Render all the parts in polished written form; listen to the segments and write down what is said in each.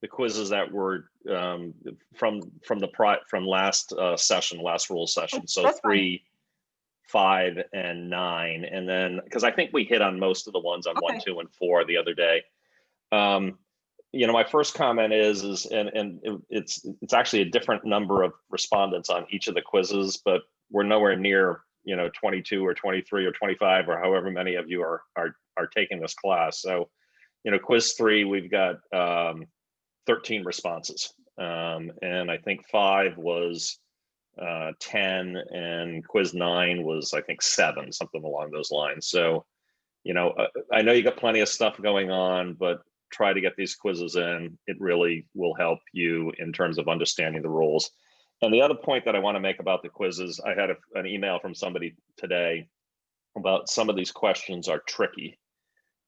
the quizzes that were from last session, last rule session. So That's 3, 5, and 9, and then because I think we hit on most of the ones on 1, 2, and 4 the other day. You know, my first comment is and it's actually a different number of respondents on each of the quizzes, but we're nowhere near, you know, 22 or 23 or 25 or however many of you are taking this class. So, you know, quiz 3, we've got 13 responses, and I think 5 was 10, and quiz 9 was, I think, 7, something along those lines. So, you know, I know you got plenty of stuff going on, but try to get these quizzes in. It really will help you in terms of understanding the rules. And the other point that I want to make about the quizzes, I had an email from somebody today about some of these questions are tricky.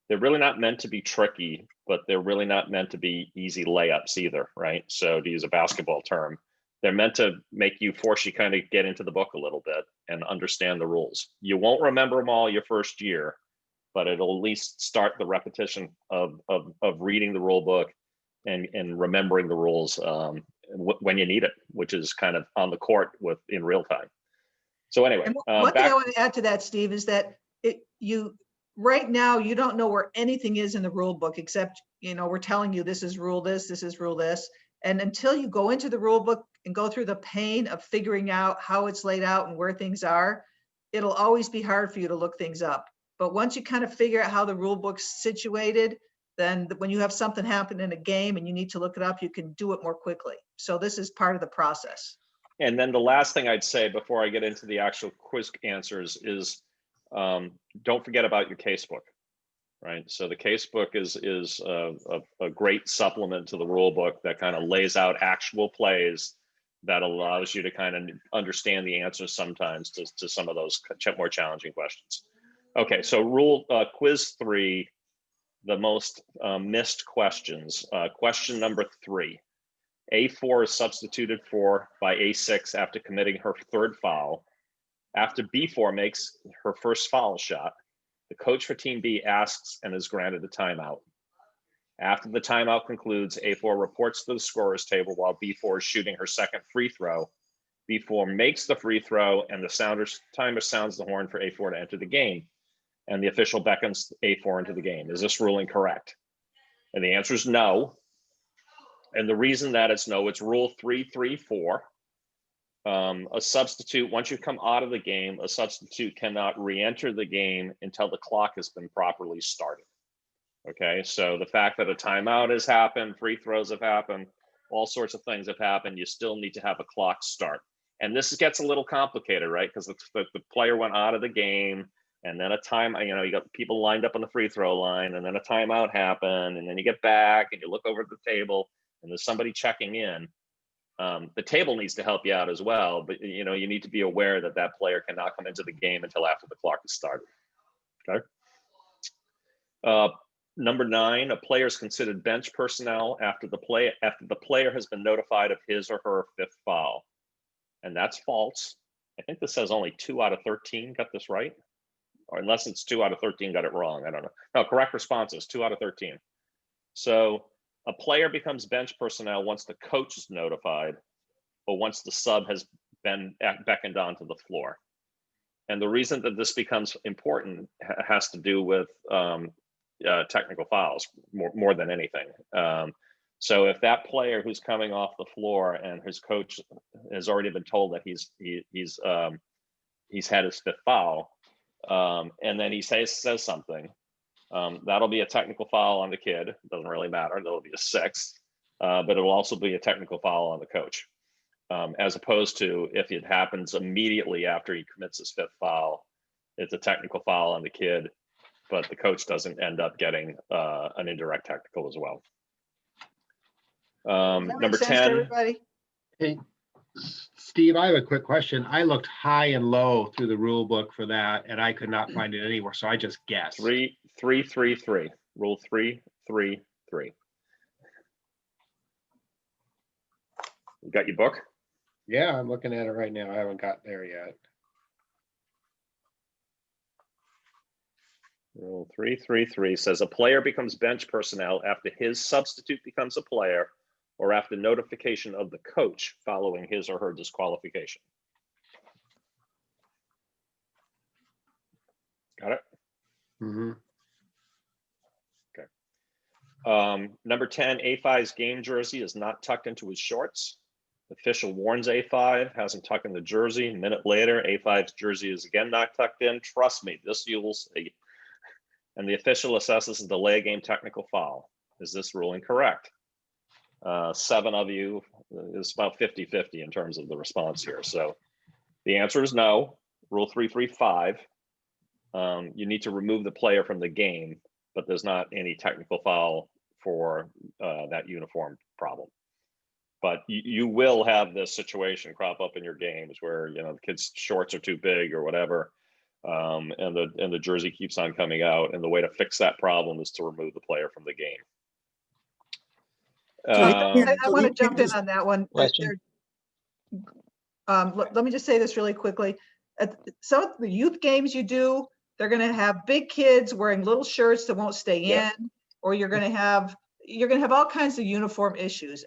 They're really not meant to be tricky, but they're really not meant to be easy layups either, right? So to use a basketball term, they're meant to force you kind of get into the book a little bit and understand the rules. You won't remember them all your first year, but it'll at least start the repetition of reading the rule book and remembering the rules when you need it, which is kind of on the court in real time. So anyway, one thing I want to add to that, Steve, is that right now you don't know where anything is in the rule book, except, you know, we're telling you this is rule this is rule this, and until you go into the rule book and go through the pain of figuring out how it's laid out and where things are, it'll always be hard for you to look things up. But once you kind of figure out how the rule book's situated, then when you have something happen in a game and you need to look it up, you can do it more quickly. So this is part of the process. And then the last thing I'd say before I get into the actual quiz answers is don't forget about your casebook, right? So the casebook is a great supplement to the rule book that kind of lays out actual plays that allows you to kind of understand the answers sometimes to some of those more challenging questions. Okay, so quiz 3, the most missed questions. Question number 3, A4 is substituted by A6 after committing her 3rd foul. After B4 makes her first foul shot, the coach for Team B asks and is granted a timeout. After the timeout concludes, A4 reports to the scorer's table while B4 is shooting her 2nd free throw. B4 makes the free throw and the timer sounds the horn for A4 to enter the game. And the official beckons A4 into the game. Is this ruling correct? And the answer is no. And the reason that it's no, it's rule 334. A substitute, once you come out of the game, a substitute cannot re-enter the game until the clock has been properly started. Okay, so the fact that a timeout has happened, free throws have happened, all sorts of things have happened, you still need to have a clock start. And this gets a little complicated, right? Because the player went out of the game, and then you got people lined up on the free throw line, and then a timeout happened, and then you get back and you look over at the table and there's somebody checking in. The table needs to help you out as well, but you know, you need to be aware that player cannot come into the game until after the clock is started. Okay. Number 9, a player is considered bench personnel after the player has been notified of his or her 5th foul. And that's false. I think this says only 2 out of 13 got this right. Or unless it's 2 out of 13 got it wrong. I don't know. No, correct response is 2 out of 13. So a player becomes bench personnel once the coach is notified or once the sub has been beckoned onto the floor. And the reason that this becomes important has to do with technical fouls more than anything. So if that player who's coming off the floor and his coach has already been told that he's had his 5th foul, and then he says something, that'll be a technical foul on the kid. It doesn't really matter. There'll be a 6th, but it'll also be a technical foul on the coach. As opposed to if it happens immediately after he commits his 5th foul, it's a technical foul on the kid, but the coach doesn't end up getting an indirect technical as well. Number 10. Hey, Steve, I have a quick question. I looked high and low through the rule book for that, and I could not find it anywhere, so I just guessed. 333. Rule 333. You got your book? Yeah, I'm looking at it right now. I haven't got there yet. Rule 333 says a player becomes bench personnel after his substitute becomes a player or after notification of the coach following his or her disqualification. Got it? Mhm. Number 10, A5's game jersey is not tucked into his shorts. Official warns A5, hasn't tucked in the jersey. A minute later, A5's jersey is again not tucked in. Trust me, this you'll see. And the official assesses a delay game technical foul. Is this ruling correct? 7 of you, is about 50-50 in terms of the response here. So the answer is no. Rule 335, you need to remove the player from the game, but there's not any technical foul for that uniform problem. But you will have this situation crop up in your games where the kid's shorts are too big or whatever, and the jersey keeps on coming out, and the way to fix that problem is to remove the player from the game. I want to jump in on that one. Question. Let me just say this really quickly. At some of the youth games you do, they're going to have big kids wearing little shirts that won't stay Yeah. in, or you're going to have all kinds of uniform issues.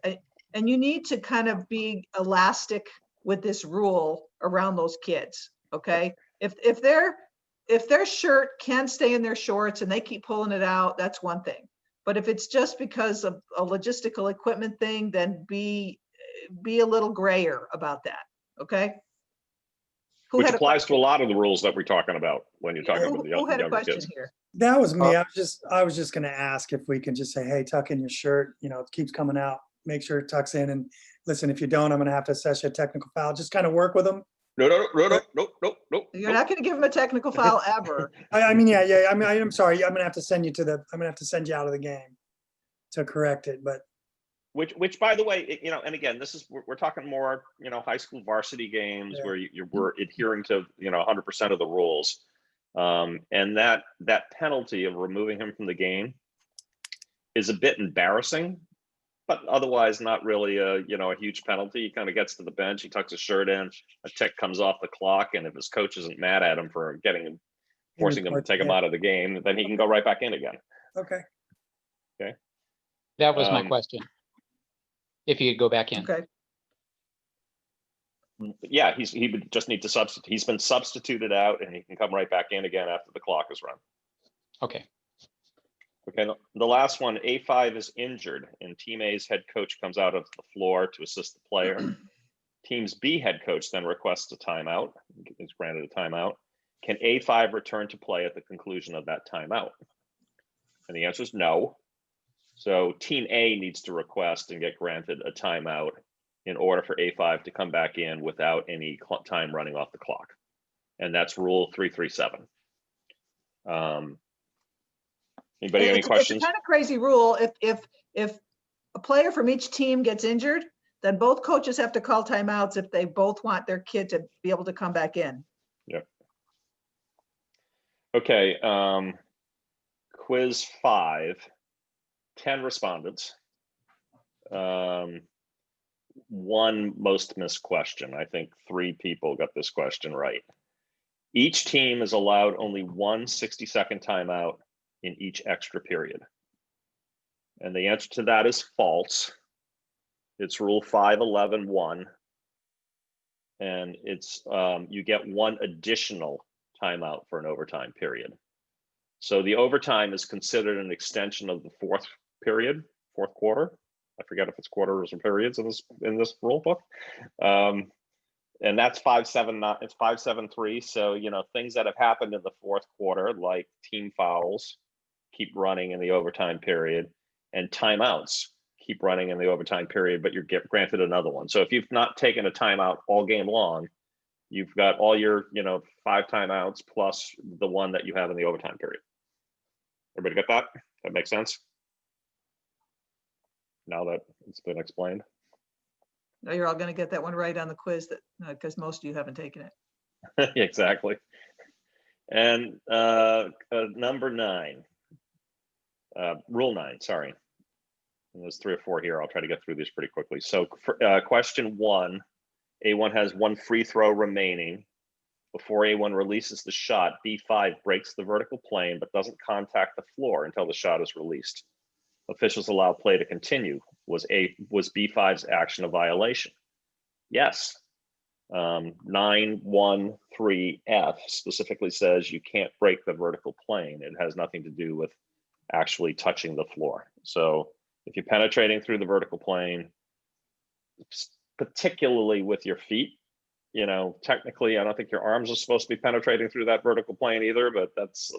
And you need to kind of be elastic with this rule around those kids. Okay. If their shirt can stay in their shorts and they keep pulling it out, that's one thing. But if it's just because of a logistical equipment thing, then be a little grayer about that. Okay. Which applies to a lot of the rules that we're talking about when you're talking about the who had a younger question kids. here? That was me. I was just going to ask if we can just say, hey, tuck in your shirt. It keeps coming out. Make sure it tucks in. And listen, if you don't, I'm going to have to assess you a technical foul. Just kind of work with them. No. You're not going to give them a technical foul ever. I mean, yeah. I mean, I'm sorry. I'm going to have to send you out of the game to correct it. But which by the way, and again, this is we're talking more, high school varsity games where we're adhering to 100% of the rules, and that penalty of removing him from the game is a bit embarrassing, but otherwise not really a huge penalty. He kind of gets to the bench, he tucks his shirt in, a tick comes off the clock, and if his coach isn't mad at him for forcing him to take him out of the game, then he can go right back in again. okay. That was my question. If you could go back in. Okay. Yeah, he would just need to substitute. He's been substituted out, and he can come right back in again after the clock is run. Okay. Okay, the last one, A5 is injured, and Team A's head coach comes out of the floor to assist the player. Team's B head coach then requests a timeout, is granted a timeout. Can A5 return to play at the conclusion of that timeout? And the answer is no. So Team A needs to request and get granted a timeout in order for A5 to come back in without any time running off the clock. And that's rule 337. Anybody have any questions? It's a kind of crazy rule. If a player from each team gets injured, then both coaches have to call timeouts if they both want their kid to be able to come back in. Yep. Okay, quiz 5. 10 respondents. One most missed question. I think 3 people got this question right. Each team is allowed only one 60-second timeout in each extra period. And the answer to that is false. It's rule 511(1). And it's you get one additional timeout for an overtime period. So the overtime is considered an extension of the fourth quarter. I forget if it's quarters or periods in this rule book. And that's 579, it's 573. So, things that have happened in the fourth quarter, like team fouls, keep running in the overtime period, and timeouts keep running in the overtime period, but you're granted another one. So if you've not taken a timeout all game long, you've got all your, 5 timeouts plus the one that you have in the overtime period. Everybody get that? That makes sense? Now that it's been explained. Now you're all going to get that one right on the quiz because most of you haven't taken it. Exactly. And number 9, rule 9, sorry. And there's 3 or 4 here. I'll try to get through these pretty quickly. So question 1, A1 has 1 free throw remaining. Before A1 releases the shot, B5 breaks the vertical plane but doesn't contact the floor until the shot is released. Officials allow play to continue. Was B5's action a violation? Yes. 913F specifically says you can't break the vertical plane. It has nothing to do with actually touching the floor. So if you're penetrating through the vertical plane, particularly with your feet, you know, technically, I don't think your arms are supposed to be penetrating through that vertical plane either, but that's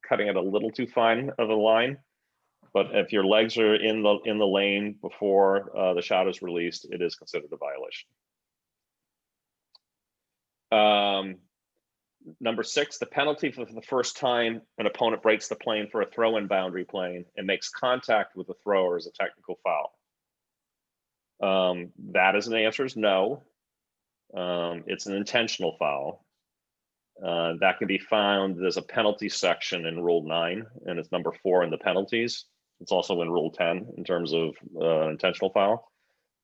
cutting it a little too fine of a line. But if your legs are in the lane before the shot is released, it is considered a violation. Number 6, the penalty for the first time an opponent breaks the plane for a throw-in boundary plane and makes contact with the thrower is a technical foul. That is, the answer is no. It's an intentional foul. That can be found, there's a penalty section in Rule 9, and it's number 4 in the penalties. It's also in Rule 10 in terms of intentional foul.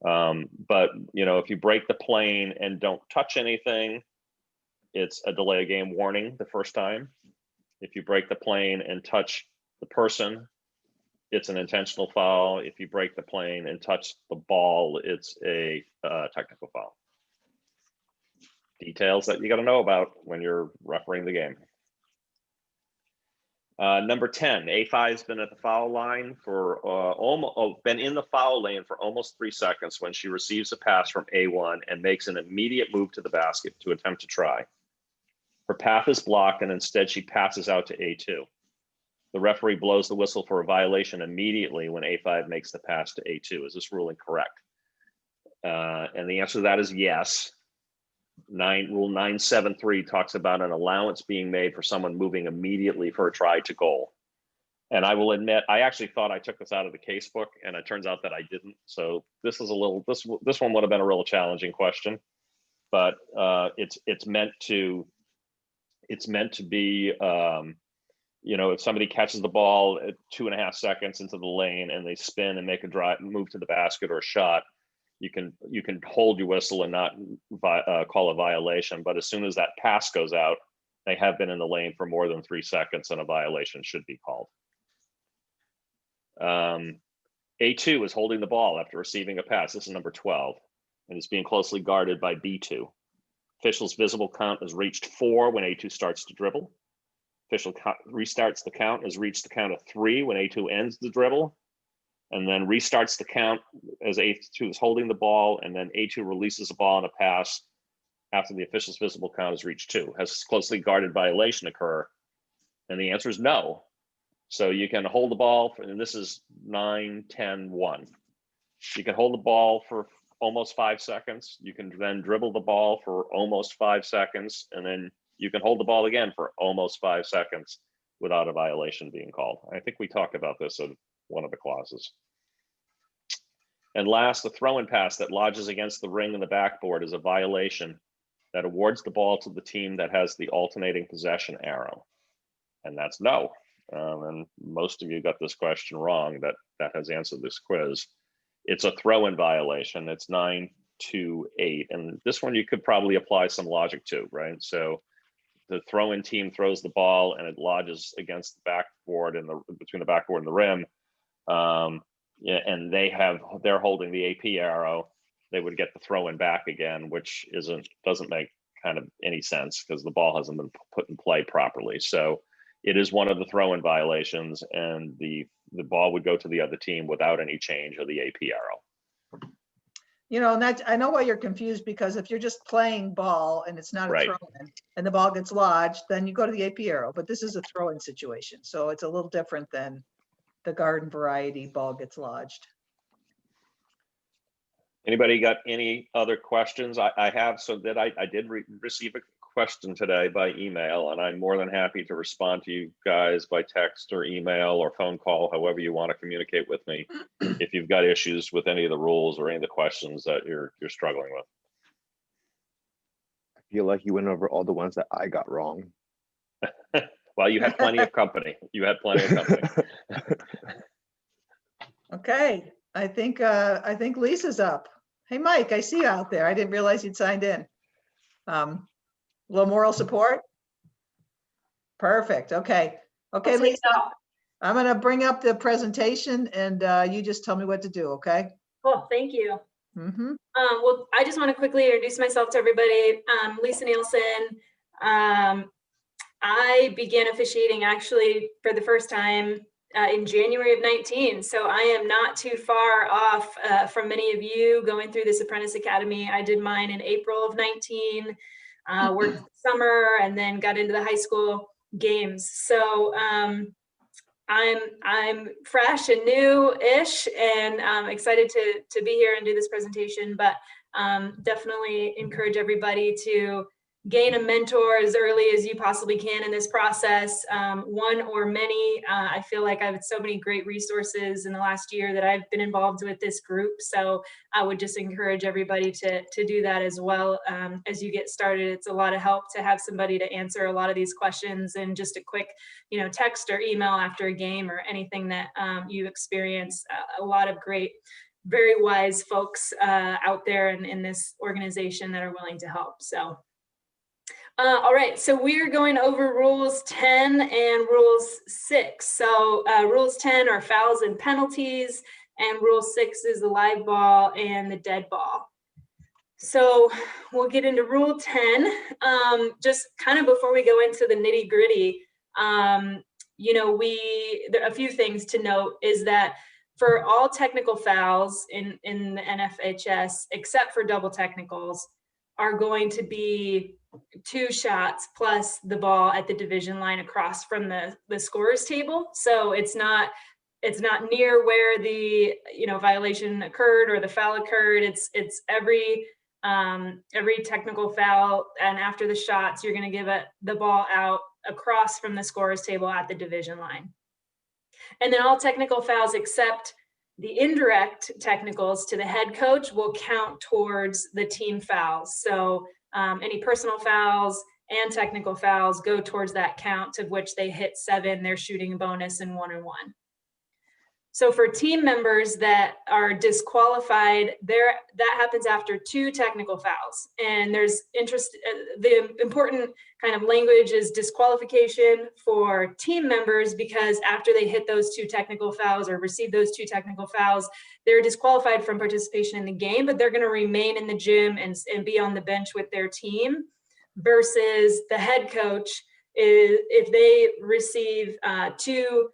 But, you know, if you break the plane and don't touch anything, it's a delay of game warning the first time. If you break the plane and touch the person, it's an intentional foul. If you break the plane and touch the ball, it's a technical foul. Details that you got to know about when you're refereeing the game. Number 10, A5 has been at the foul line for been in the foul lane for almost 3 seconds when she receives a pass from A1 and makes an immediate move to the basket to attempt to try. Her path is blocked and instead she passes out to A2. The referee blows the whistle for a violation immediately when A5 makes the pass to A2. Is this ruling correct? And the answer to that is yes. Rule 973 talks about an allowance being made for someone moving immediately for a try to goal. And I will admit, I actually thought I took this out of the case book, and it turns out that I didn't. So this is this one would have been a real challenging question, but it's meant to be, you know, if somebody catches the ball at 2.5 seconds into the lane and they spin and make a drive, move to the basket or a shot, you can hold your whistle and not call a violation. But as soon as that pass goes out, they have been in the lane for more than 3 seconds and a violation should be called. A2 is holding the ball after receiving a pass. This is number 12, and it's being closely guarded by B2. Official's visible count has reached 4 when A2 starts to dribble. Official restarts the count, has reached the count of 3 when A2 ends the dribble, and then restarts the count as A2 is holding the ball, and then A2 releases the ball on a pass after the official's visible count has reached 2. Has closely guarded violation occur? And the answer is no. So you can hold the ball, and this is 9-10-1. You can hold the ball for almost 5 seconds. You can then dribble the ball for almost 5 seconds, and then you can hold the ball again for almost 5 seconds without a violation being called. I think we talked about this in one of the clauses. And last, the throw-in pass that lodges against the ring and the backboard is a violation that awards the ball to the team that has the alternating possession arrow. And that's no. And most of you got this question wrong that has answered this quiz. It's a throw-in violation. It's 9-2-8. And this one you could probably apply some logic to, right? So the throw-in team throws the ball and it lodges against the backboard and between the backboard and the rim. Yeah, and they're holding the AP arrow. They would get the throw-in back again, which doesn't make kind of any sense because the ball hasn't been put in play properly. So it is one of the throw-in violations, and the ball would go to the other team without any change of the AP arrow. You know, and I know why you're confused, because if you're just playing ball and it's not a Right. throw-in and the ball gets lodged, then you go to the AP arrow. But this is a throw-in situation, so it's a little different than the garden variety ball gets lodged. Anybody got any other questions? I have, so that I did receive a question today by email, and I'm more than happy to respond to you guys by text or email or phone call, however you want to communicate with me, if you've got issues with any of the rules or any of the questions that you're struggling with. I feel like you went over all the ones that I got wrong. Well, you had plenty of company. You had plenty of company. Okay, I think Lisa's up. Hey, Mike, I see you out there. I didn't realize you'd signed in. A little moral support? Perfect. Okay. Okay, I'll take Lisa. that. I'm gonna bring up the presentation and you just tell me what to do, okay? Cool, thank you. Mm-hmm. Well, I just want to quickly introduce myself to everybody. Lisa Nielsen. I began officiating actually for the first time in January of 19. So I am not too far off from many of you going through this Apprentice Academy. I did mine in April of 19, worked summer, and then got into the high school games. So I'm fresh and new-ish, and I'm excited to be here and do this presentation, but definitely encourage everybody to gain a mentor as early as you possibly can in this process, one or many. I feel like I've had so many great resources in the last year that I've been involved with this group, so I would just encourage everybody to do that as well as you get started. It's a lot of help to have somebody to answer a lot of these questions, and just a quick, text or email after a game or anything that you experience. A lot of great, very wise folks out there in this organization that are willing to help. So. All right, so we're going over rules 10 and rules 6. So rules 10 are fouls and penalties, and rule 6 is the live ball and the dead ball. So we'll get into rule 10. Just kind of before we go into the nitty gritty, there are a few things to note is that for all technical fouls in the NFHS, except for double technicals, are going to be 2 shots plus the ball at the division line across from the scorers table. So it's not near where the violation occurred or the foul occurred. It's every technical foul, and after the shots, you're going to give the ball out across from the scorers table at the division line. And then all technical fouls except the indirect technicals to the head coach will count towards the team fouls. So any personal fouls and technical fouls go towards that count, of which they hit 7, they're shooting a bonus in 1-on-1. So for team members that are disqualified, that happens after 2 technical fouls. And there's the important kind of language is disqualification for team members, because after they hit those 2 technical fouls or receive those 2 technical fouls, they're disqualified from participation in the game, but they're going to remain in the gym and be on the bench with their team. Versus the head coach, if they receive two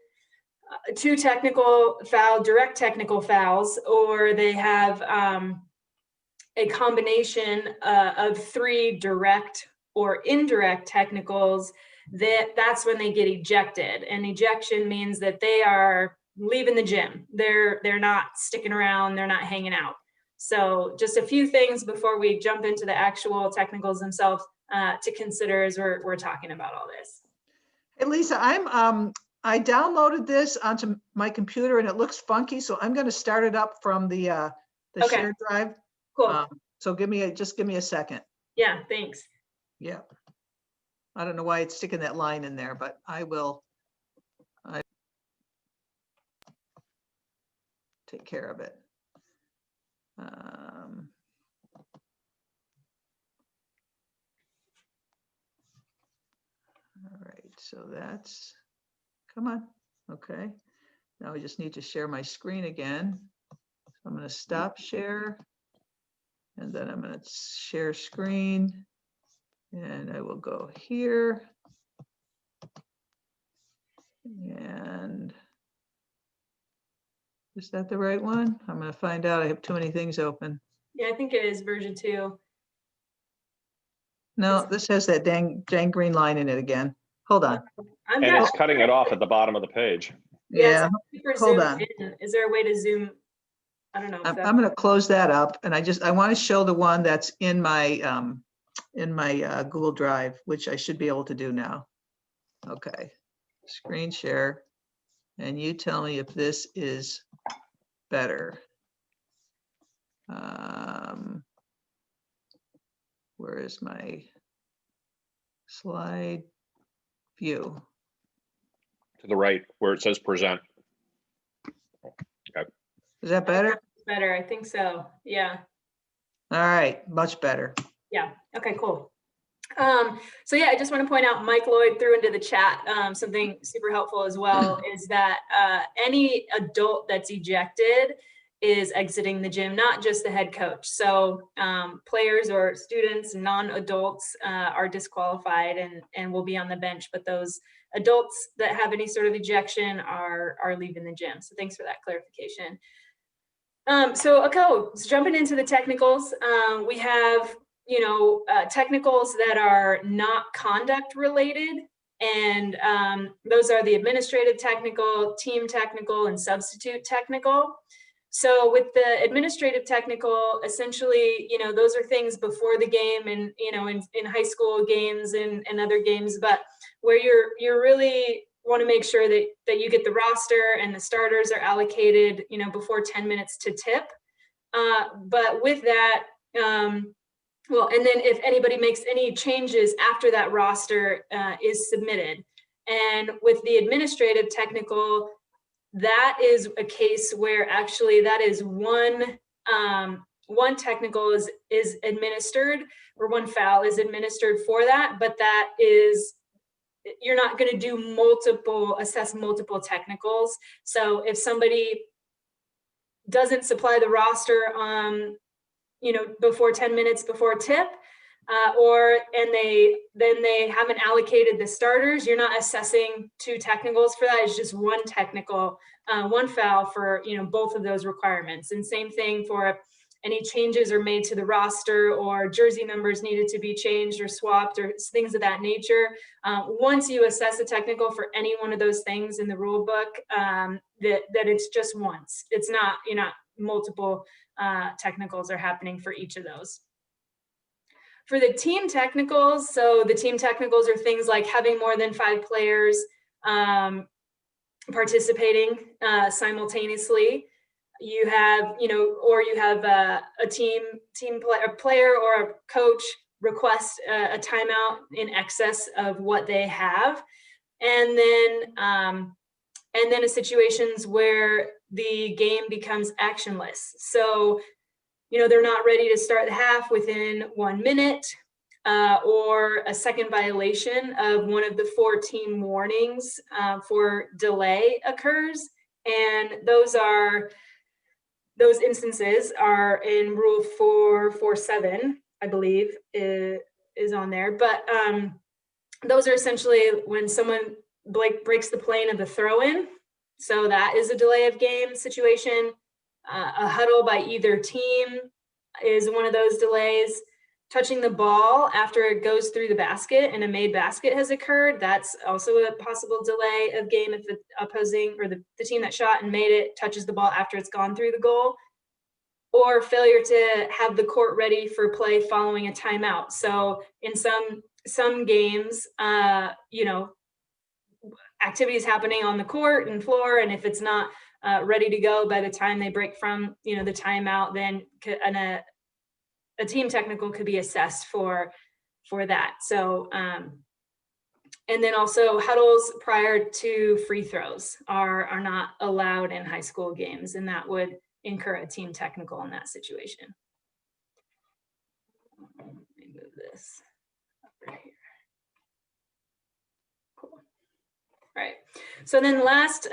direct technical fouls, or they have a combination of 3 direct or indirect technicals, that's when they get ejected. And ejection means that they are leaving the gym. They're not sticking around, they're not hanging out. So just a few things before we jump into the actual technicals themselves to consider as we're talking about all this. Hey, Lisa, I downloaded this onto my computer and it looks funky, so I'm going to start it up from the Okay. shared drive. Cool. So give me a second. Yeah, thanks. Yeah. I don't know why it's sticking that line in there, but I take care of it. All right, so that's, come on. Okay. Now I just need to share my screen again. So I'm going to stop share. And then I'm going to share screen. And I will go here. And is that the right one? I'm going to find out. I have too many things open. Yeah, I think it is version 2. No, this has that dang green line in it again. Hold on. I'm And not, it's cutting it off at the bottom of the page. Yeah, super hold zoomed on. in. Is there a way to zoom? I don't know. If I'm going to close that up, and I want to show the one that's in my Google Drive, which I should be able to do now. Okay, screen share, and you tell me if this is better. Where is my slide view? To the right where it says present. Is that better? better. I think so. Yeah. All right, much better. Yeah. Okay, cool. So yeah, I just want to point out, Mike Lloyd threw into the chat something super helpful as well, is that any adult that's ejected is exiting the gym, not just the head coach. So players or students, non-adults are disqualified and will be on the bench, but those adults that have any sort of ejection are leaving the gym. So thanks for that clarification. So jumping into the technicals, we have technicals that are not conduct related, and those are the administrative technical, team technical, and substitute technical. So with the administrative technical, essentially, those are things before the game and, in high school games and other games, but where you're really want to make sure that you get the roster and the starters are allocated, before 10 minutes to tip. But with that, well, and then if anybody makes any changes after that roster is submitted. And with the administrative technical, that is a case where actually that is one technical is administered, or one foul is administered for that, but that is, you're not going to do assess multiple technicals. So if somebody doesn't supply the roster before 10 minutes before tip, and they haven't allocated the starters, you're not assessing 2 technicals for that. It's just one technical, one foul for both of those requirements. And same thing for any changes are made to the roster, or jersey numbers needed to be changed or swapped, or things of that nature. Once you assess a technical for any one of those things in the rule book, that it's just once. It's not, multiple technicals are happening for each of those. For the team technicals, so the team technicals are things like having more than 5 players participating simultaneously. You have, or you have a player or a coach request a timeout in excess of what they have, and then situations where the game becomes actionless. So, they're not ready to start the half within 1 minute, or a second violation of one of the 4 team warnings for delay occurs. And those instances are in Rule 447, I believe, is on there. But those are essentially when someone breaks the plane of the throw-in. So that is a delay of game situation. A huddle by either team is one of those delays. Touching the ball after it goes through the basket and a made basket has occurred, that's also a possible delay of game if the opposing or the team that shot and made it touches the ball after it's gone through the goal. Or failure to have the court ready for play following a timeout. So in some games, activities happening on the court and floor, and if it's not ready to go by the time they break from the timeout, then a team technical could be assessed for that. So and then also huddles prior to free throws are not allowed in high school games, and that would incur a team technical in that situation. Let me move this over here. Cool. All right. So then last,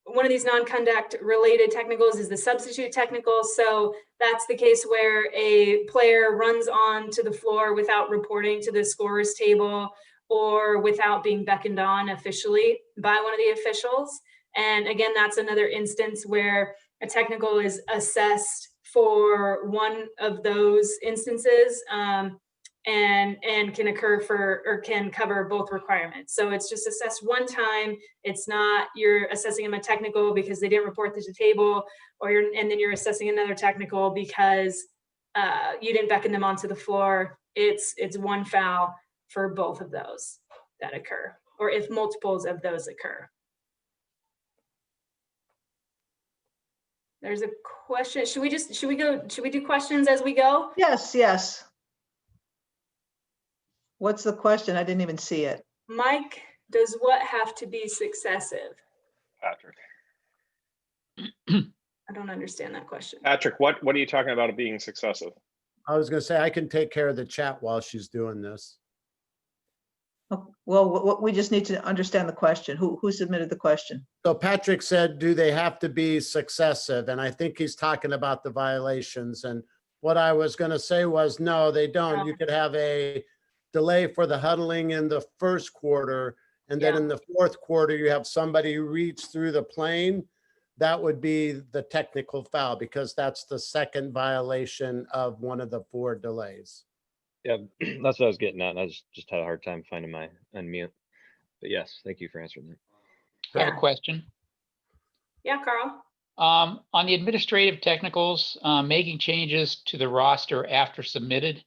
one of these non-conduct related technicals is the substitute technical. So that's the case where a player runs onto the floor without reporting to the scorer's table, or without being beckoned on officially by one of the officials. And again, that's another instance where a technical is assessed for one of those instances, and can occur or can cover both requirements. So it's just assessed one time. It's not you're assessing them a technical because they didn't report to the table, and then you're assessing another technical because you didn't beckon them onto the floor. It's one foul for both of those that occur, or if multiples of those occur. There's a question. Should we do questions as we go? Yes. What's the question? I didn't even see it. Mike, does what have to be successive? Patrick. I don't understand that question. Patrick, what are you talking about being successive? I was gonna say, I can take care of the chat while she's doing this. Well, we just need to understand the question. Who submitted the question? So Patrick said, do they have to be successive? And I think he's talking about the violations. And what I was going to say was, no, they don't. You could have a delay for the huddling in the first quarter. And then in the fourth quarter, you have somebody reach through the plane. That would be the technical foul because that's the second violation of one of the 4 delays. Yeah, that's what I was getting at. And I just had a hard time finding my unmute. But yes, thank you for answering that. I have Yeah. a question. Yeah, Carl. On the administrative technicals, making changes to the roster after submitted.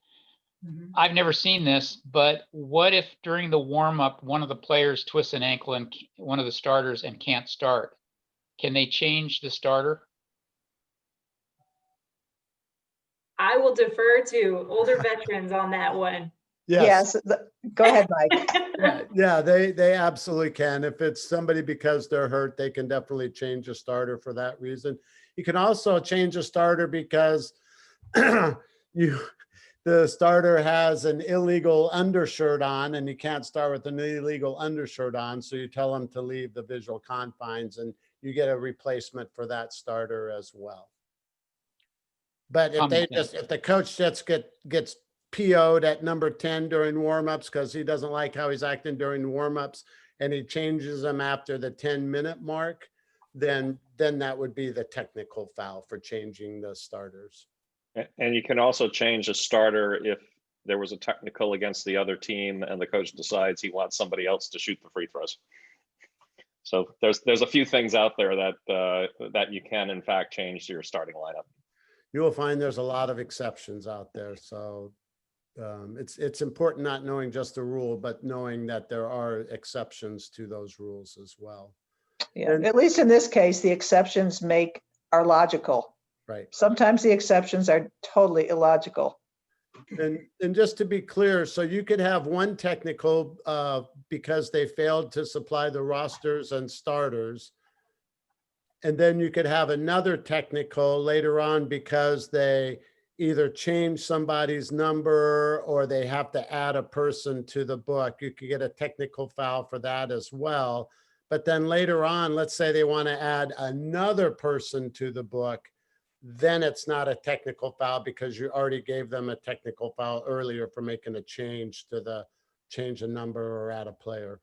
I've never seen this, but what if during the warm-up, one of the players twists an ankle and one of the starters and can't start? Can they change the starter? I will defer to older veterans on that one. Yes, go ahead, Mike. Yeah, they absolutely can. If it's somebody because they're hurt, they can definitely change a starter for that reason. You can also change a starter because the starter has an illegal undershirt on and you can't start with an illegal undershirt on. So you tell them to leave the visual confines and you get a replacement for that starter as well. But if if the coach just gets PO'd at number 10 during warmups because he doesn't like how he's acting during warmups and he changes them after the 10-minute mark, then that would be the technical foul for changing the starters. And you can also change a starter if there was a technical against the other team and the coach decides he wants somebody else to shoot the free throws. So there's a few things out there that you can in fact change to your starting lineup. You will find there's a lot of exceptions out there. So it's important not knowing just the rule, but knowing that there are exceptions to those rules as well. Yeah, at least in this case, the exceptions are logical. Right. Sometimes the exceptions are totally illogical. And just to be clear, so you could have one technical because they failed to supply the rosters and starters. And then you could have another technical later on because they either change somebody's number or they have to add a person to the book. You could get a technical foul for that as well. But then later on, let's say they want to add another person to the book, then it's not a technical foul because you already gave them a technical foul earlier for making a change a number or add a player.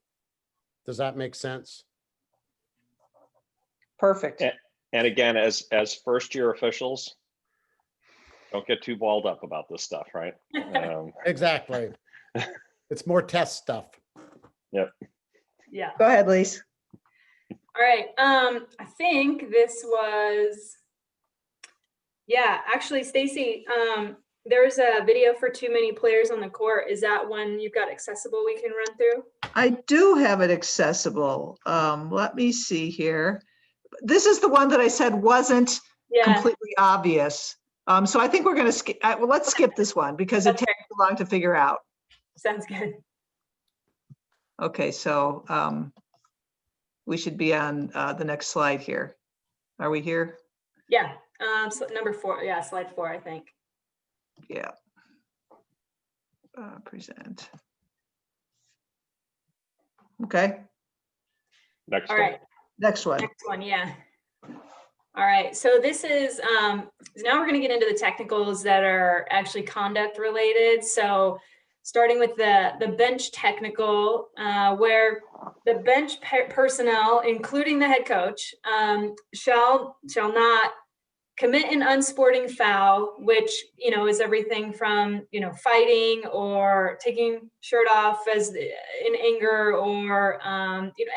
Does that make sense? Perfect. And again, as first-year officials, don't get too balled up about this stuff, right? Exactly. It's more test stuff. Yep. Yeah. Go ahead, Lise. All right. I think this was, yeah, actually, Stacy, there's a video for too many players on the court. Is that one you've got accessible we can run through? I do have it accessible. Let me see here. This is the one that I said wasn't completely obvious. So I think we're going to skip. Well, let's skip this one because it takes too long to figure out. Sounds good. Okay, so we should be on the next slide here. Are we here? Yeah. So number 4. Yeah, slide 4, I think. Yeah. Present. Okay. Next All one. right. Next one. Next one, yeah. All right, so this is, now we're gonna get into the technicals that are actually conduct related. So starting with the bench technical, where the bench personnel, including the head coach, shall not commit an unsporting foul, which, is everything from, fighting or taking shirt off as in anger or,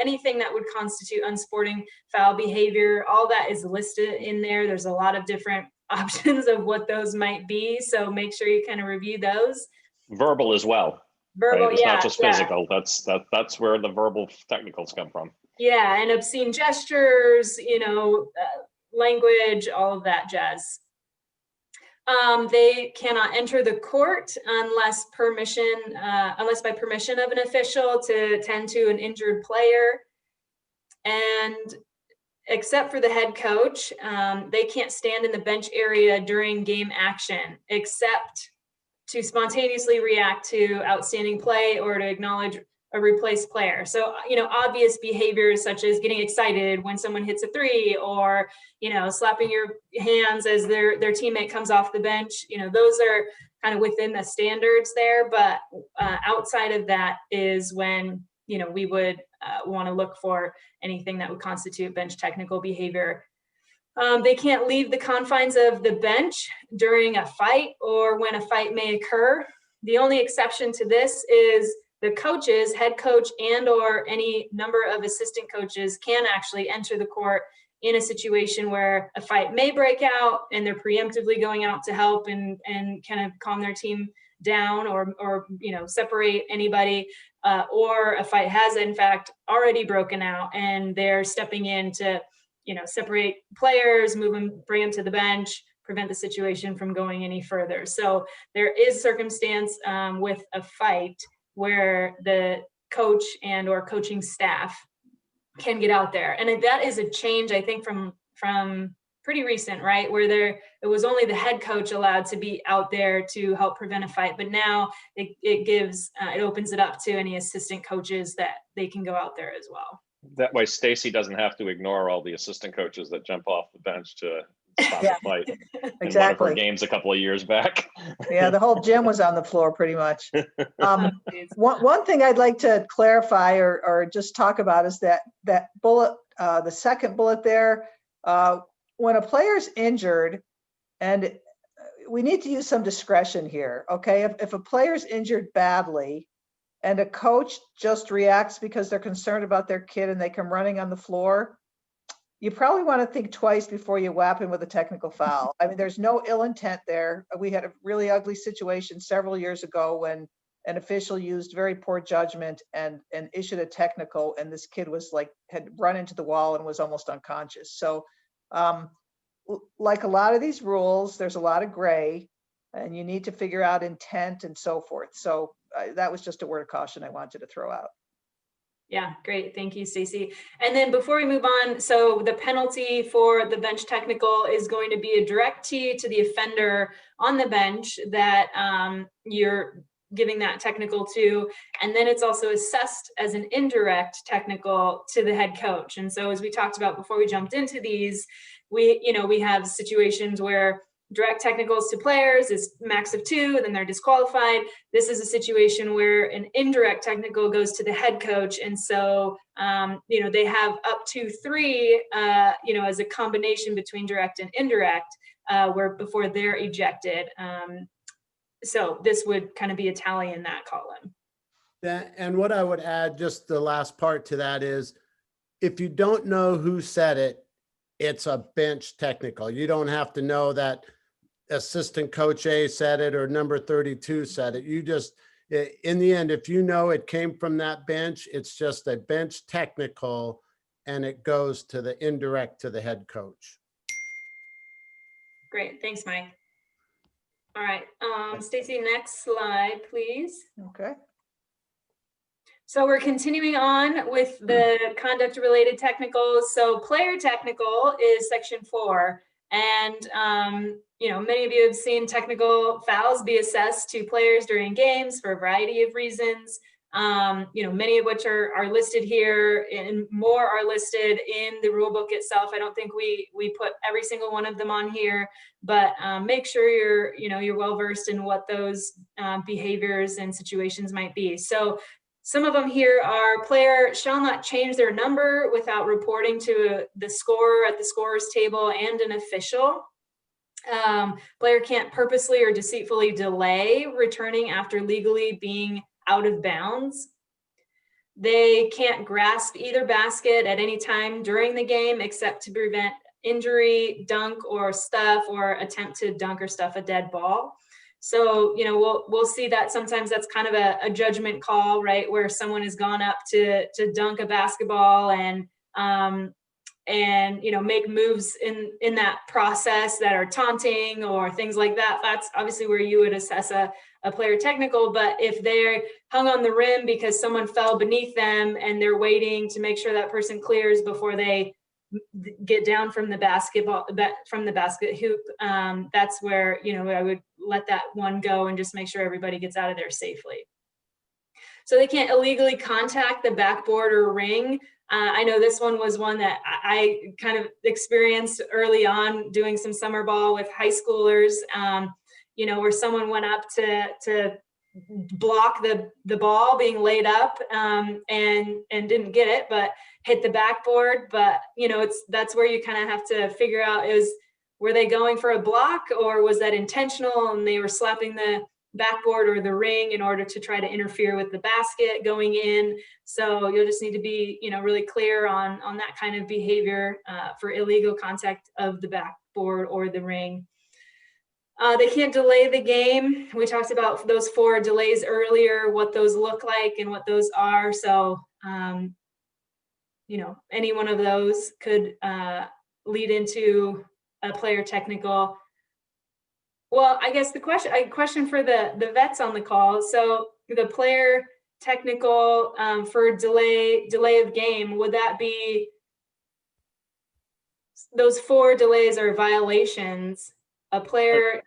anything that would constitute unsporting foul behavior. All that is listed in there. There's a lot of different options of what those might be. So make sure you kind of review those. Verbal as well. Verbal, right? It's yeah. not just physical. That's where the verbal technicals come from. Yeah, and obscene gestures, language, all of that jazz. They cannot enter the court unless by permission of an official to tend to an injured player. And except for the head coach, they can't stand in the bench area during game action, except to spontaneously react to outstanding play or to acknowledge a replaced player. So, obvious behaviors such as getting excited when someone hits a three, or, slapping your hands as their teammate comes off the bench, those are kind of within the standards there. But outside of that is when, we would want to look for anything that would constitute bench technical behavior. They can't leave the confines of the bench during a fight or when a fight may occur. The only exception to this is the coaches, head coach and or any number of assistant coaches can actually enter the court in a situation where a fight may break out and they're preemptively going out to help and kind of calm their team down or separate anybody, or a fight has in fact already broken out and they're stepping in to separate players, move them, bring them to the bench, prevent the situation from going any further. So there is circumstance with a fight where the coach and or coaching staff can get out there. And that is a change, I think, from pretty recent, right? Where it was only the head coach allowed to be out there to help prevent a fight. But now it opens it up to any assistant coaches that they can go out there as well. That way Stacy doesn't have to ignore all the assistant coaches that jump off the bench to stop Yeah. the fight. In one of Exactly. her games a couple of years back. Yeah, the whole gym was on the floor pretty much. One thing I'd like to clarify or just talk about is that bullet, the second bullet there, when a player's injured, and we need to use some discretion here, okay? If a player's injured badly and a coach just reacts because they're concerned about their kid and they come running on the floor, you probably want to think twice before you whap him with a technical foul. I mean, there's no ill intent there. We had a really ugly situation several years ago when an official used very poor judgment and issued a technical, and this kid had run into the wall and was almost unconscious. So like a lot of these rules, there's a lot of gray and you need to figure out intent and so forth. So that was just a word of caution I wanted to throw out. Yeah, great. Thank you, Stacy. And then before we move on, so the penalty for the bench technical is going to be a direct tee to the offender on the bench that you're giving that technical to. And then it's also assessed as an indirect technical to the head coach. And so as we talked about before we jumped into these, we have situations where direct technicals to players is max of 2, then they're disqualified. This is a situation where an indirect technical goes to the head coach. And so, they have up to 3, as a combination between direct and indirect, where before they're ejected. So this would kind of be a tally in that column. And what I would add, just the last part to that is, if you don't know who said it, it's a bench technical. You don't have to know that assistant coach A said it or number 32 said it. You just, in the end, if you know it came from that bench, it's just a bench technical and it goes to the indirect to the head coach. Great, thanks, Mike. All right, Stacy, next slide, please. Okay. So we're continuing on with the conduct related technicals. So player technical is section 4. And, many of you have seen technical fouls be assessed to players during games for a variety of reasons. Many of which are listed here and more are listed in the rule book itself. I don't think we put every single one of them on here, but make sure you're well-versed in what those behaviors and situations might be. So some of them here are: player shall not change their number without reporting to the scorer at the scorer's table and an official. Player can't purposely or deceitfully delay returning after legally being out of bounds. They can't grasp either basket at any time during the game except to prevent injury, dunk or stuff, or attempt to dunk or stuff a dead ball. So, we'll see that sometimes that's kind of a judgment call, right? Where someone has gone up to dunk a basketball and make moves in that process that are taunting or things like that. That's obviously where you would assess a player technical. But if they're hung on the rim because someone fell beneath them and they're waiting to make sure that person clears before they get down from the basket hoop, that's where I would let that one go and just make sure everybody gets out of there safely. so they can't illegally contact the backboard or ring. I know this one was one that I kind of experienced early on doing some summer ball with high schoolers, you know, where someone went up to block the ball being laid up, and didn't get it, but hit the backboard. But, you know, that's where you kind of have to figure out, were they going for a block, or was that intentional and they were slapping the backboard or the ring in order to try to interfere with the basket going in? So you'll just need to be, you know, really clear on that kind of behavior for illegal contact of the backboard or the ring. They can't delay the game. We talked about those 4 delays earlier, what those look like and what those are. So, you know, any one of those could lead into a player technical. Well, I guess a question for the vets on the call. So the player technical for delay of game, would that be those 4 delays are violations? A player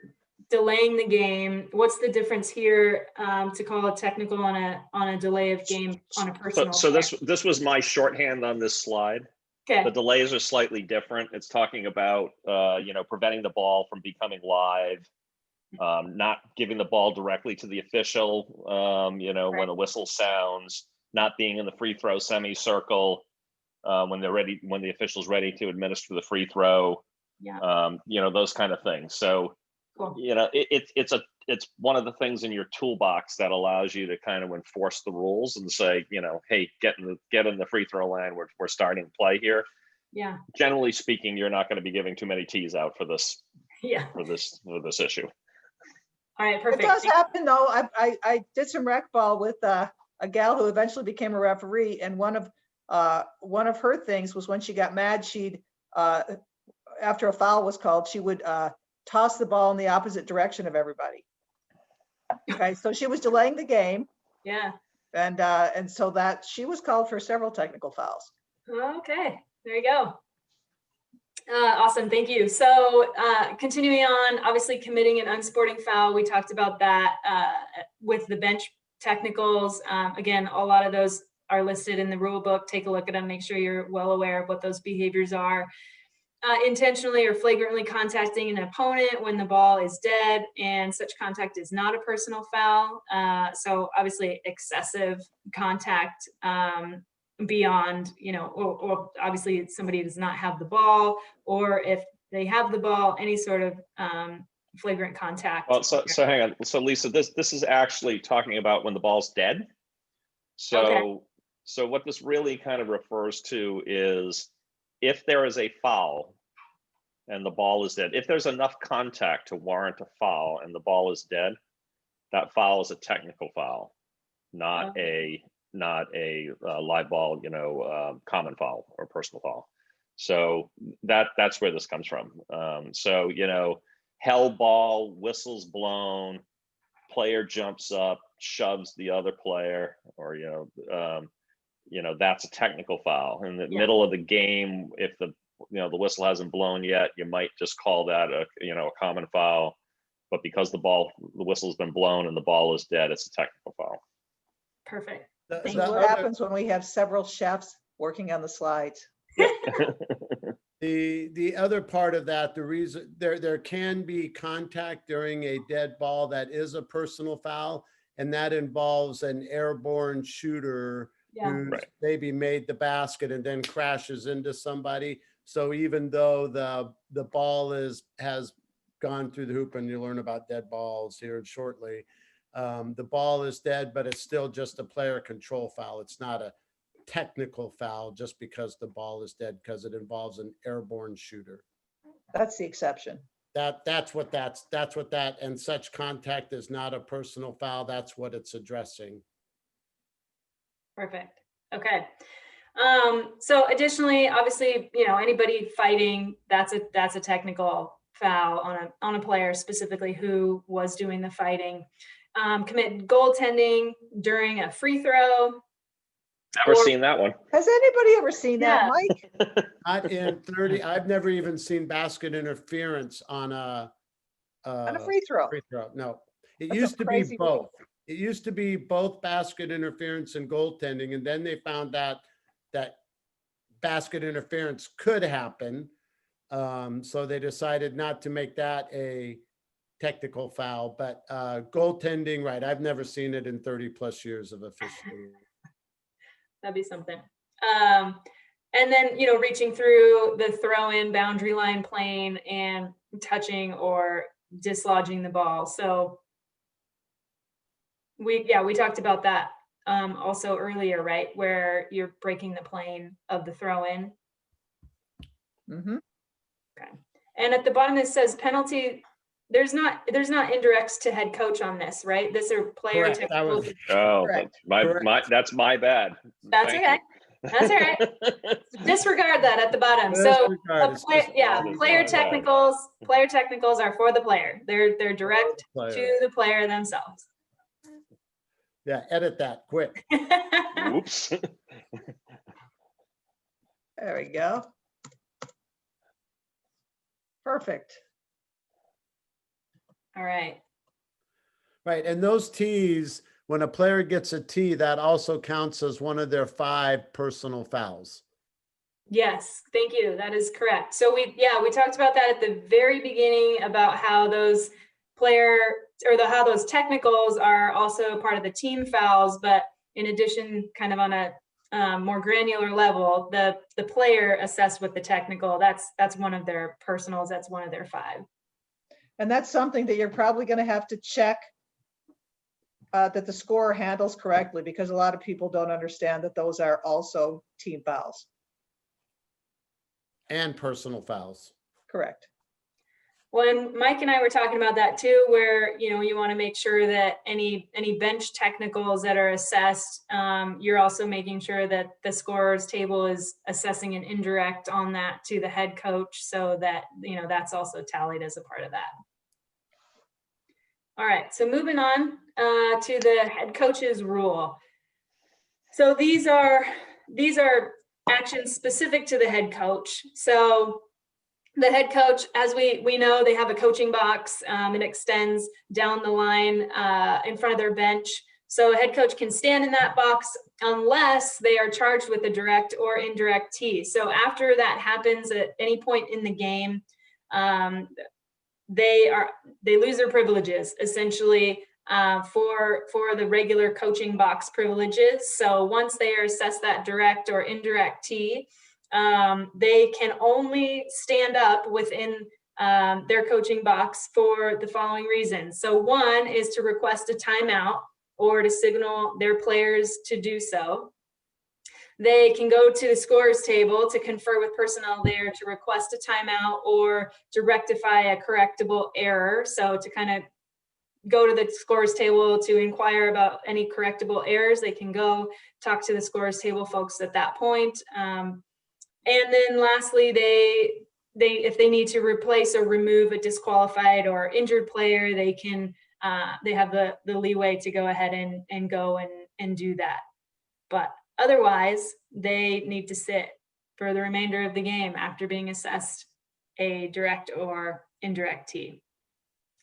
delaying the game, what's the difference here to call a technical on a delay of game on a personal? So this was my shorthand on this slide. Okay. The delays are slightly different. It's talking about you know, preventing the ball from becoming live, not giving the ball directly to the official, you know, when the whistle sounds, not being in the free throw semicircle when the official's ready to administer the free throw. Yeah. You know, those kind of things. So, Cool. you know, it's one of the things in your toolbox that allows you to kind of enforce the rules and say, you know, hey, get in the free throw line. We're starting play here. Yeah. Generally speaking, you're not going to be giving too many tees out for this. Yeah. For this issue. All right. Perfect. It does happen though. I did some rec ball with a gal who eventually became a referee, and one of her things was when she got mad, she'd after a foul was called, she would toss the ball in the opposite direction of everybody. Okay, so she was delaying the game. Yeah. And so that she was called for several technical fouls. Okay, there you go. Awesome, thank you. So continuing on, obviously committing an unsporting foul, we talked about that with the bench technicals. Again, a lot of those are listed in the rule book. Take a look at them, make sure you're well aware of what those behaviors are. Intentionally or flagrantly contacting an opponent when the ball is dead, and such contact is not a personal foul. So obviously excessive contact beyond, you know, or obviously somebody does not have the ball, or if they have the ball, any sort of flagrant contact. Well, so hang on. So Lisa, this is actually talking about when the ball's dead. So Okay. So what this really kind of refers to is if there is a foul and the ball is dead, if there's enough contact to warrant a foul and the ball is dead, that foul is a technical foul, not a live ball, you know, common foul or personal foul. So that's where this comes from. So, you know, held ball, whistles blown, player jumps up, shoves the other player, or you know, that's a technical foul. In the middle of the game, if the whistle hasn't blown yet, you might just call that a common foul. But because the whistle's been blown and the ball is dead, it's a technical foul. Perfect. This is what happens when we have several chefs working on the slides. The other part of that, the reason there can be contact during a dead ball that is a personal foul, and that involves an airborne shooter who's maybe made the basket and then crashes into somebody. So even though the ball has gone through the hoop, and you'll learn about dead balls here shortly, the ball is dead, but it's still just a player control foul. It's not a technical foul just because the ball is dead, because it involves an airborne shooter. That's the exception. That's what that and such contact is not a personal foul. That's what it's addressing. Perfect. Okay. So additionally, obviously, you know, anybody fighting, that's a technical foul on a player specifically who was doing the fighting. Commit goaltending during a free throw. Never seen that one. Has anybody ever seen that, Mike? Not in 30. I've never even seen basket interference on a On a free throw. No, it That's used a to be crazy both. rule. it used to be both basket interference and goaltending, and then they found out that basket interference could happen. So they decided not to make that a technical foul, but goaltending, right? I've never seen it in 30+ years of officiating. That'd be something. And then, you know, reaching through the throw-in boundary line plane and touching or dislodging the ball. So we talked about that also earlier, right? Where you're breaking the plane of the throw-in. Mm-hmm. Okay. And at the bottom it says penalty. There's not indirects to head coach on this, right? This are player Correct. That technical. was- Oh, Correct. that's my bad. That's Thank okay. you. That's all right. Disregard that at the bottom. So Disregard, it's just- player Disregard. technicals are for the player. They're direct player. to the player themselves. Yeah, edit that quick. Whoops. There we go. Perfect. All right. Right, and those tees, when a player gets a tee, that also counts as one of their 5 personal fouls. Yes, thank you. That is correct. So we talked about that at the very beginning about how those how those technicals are also part of the team fouls, but in addition, kind of on a more granular level, the player assessed with the technical, that's one of their personals, that's one of their 5. And that's something that you're probably going to have to check that the scorer handles correctly, because a lot of people don't understand that those are also team fouls. And personal fouls. Correct. Well, and Mike and I were talking about that too, where, you know, you want to make sure that any bench technicals that are assessed, you're also making sure that the scorer's table is assessing an indirect on that to the head coach, so that, you know, that's also tallied as a part of that. All right, so moving on to the head coach's rule. So these are actions specific to the head coach. So the head coach, as we know, they have a coaching box. It extends down the line in front of their bench. So a head coach can stand in that box unless they are charged with a direct or indirect tee. So after that happens at any point in the game, they lose their privileges essentially for the regular coaching box privileges. So once they are assessed that direct or indirect tee, they can only stand up within their coaching box for the following reasons. So one is to request a timeout or to signal their players to do so. They can go to the scorer's table to confer with personnel there to request a timeout or to rectify a correctable error. So to kind of go to the scorer's table to inquire about any correctable errors, they can go talk to the scorer's table folks at that point. And then lastly, they if they need to replace or remove a disqualified or injured player, they can they have the leeway to go ahead and go and do that. But otherwise, they need to sit for the remainder of the game after being assessed a direct or indirect tee.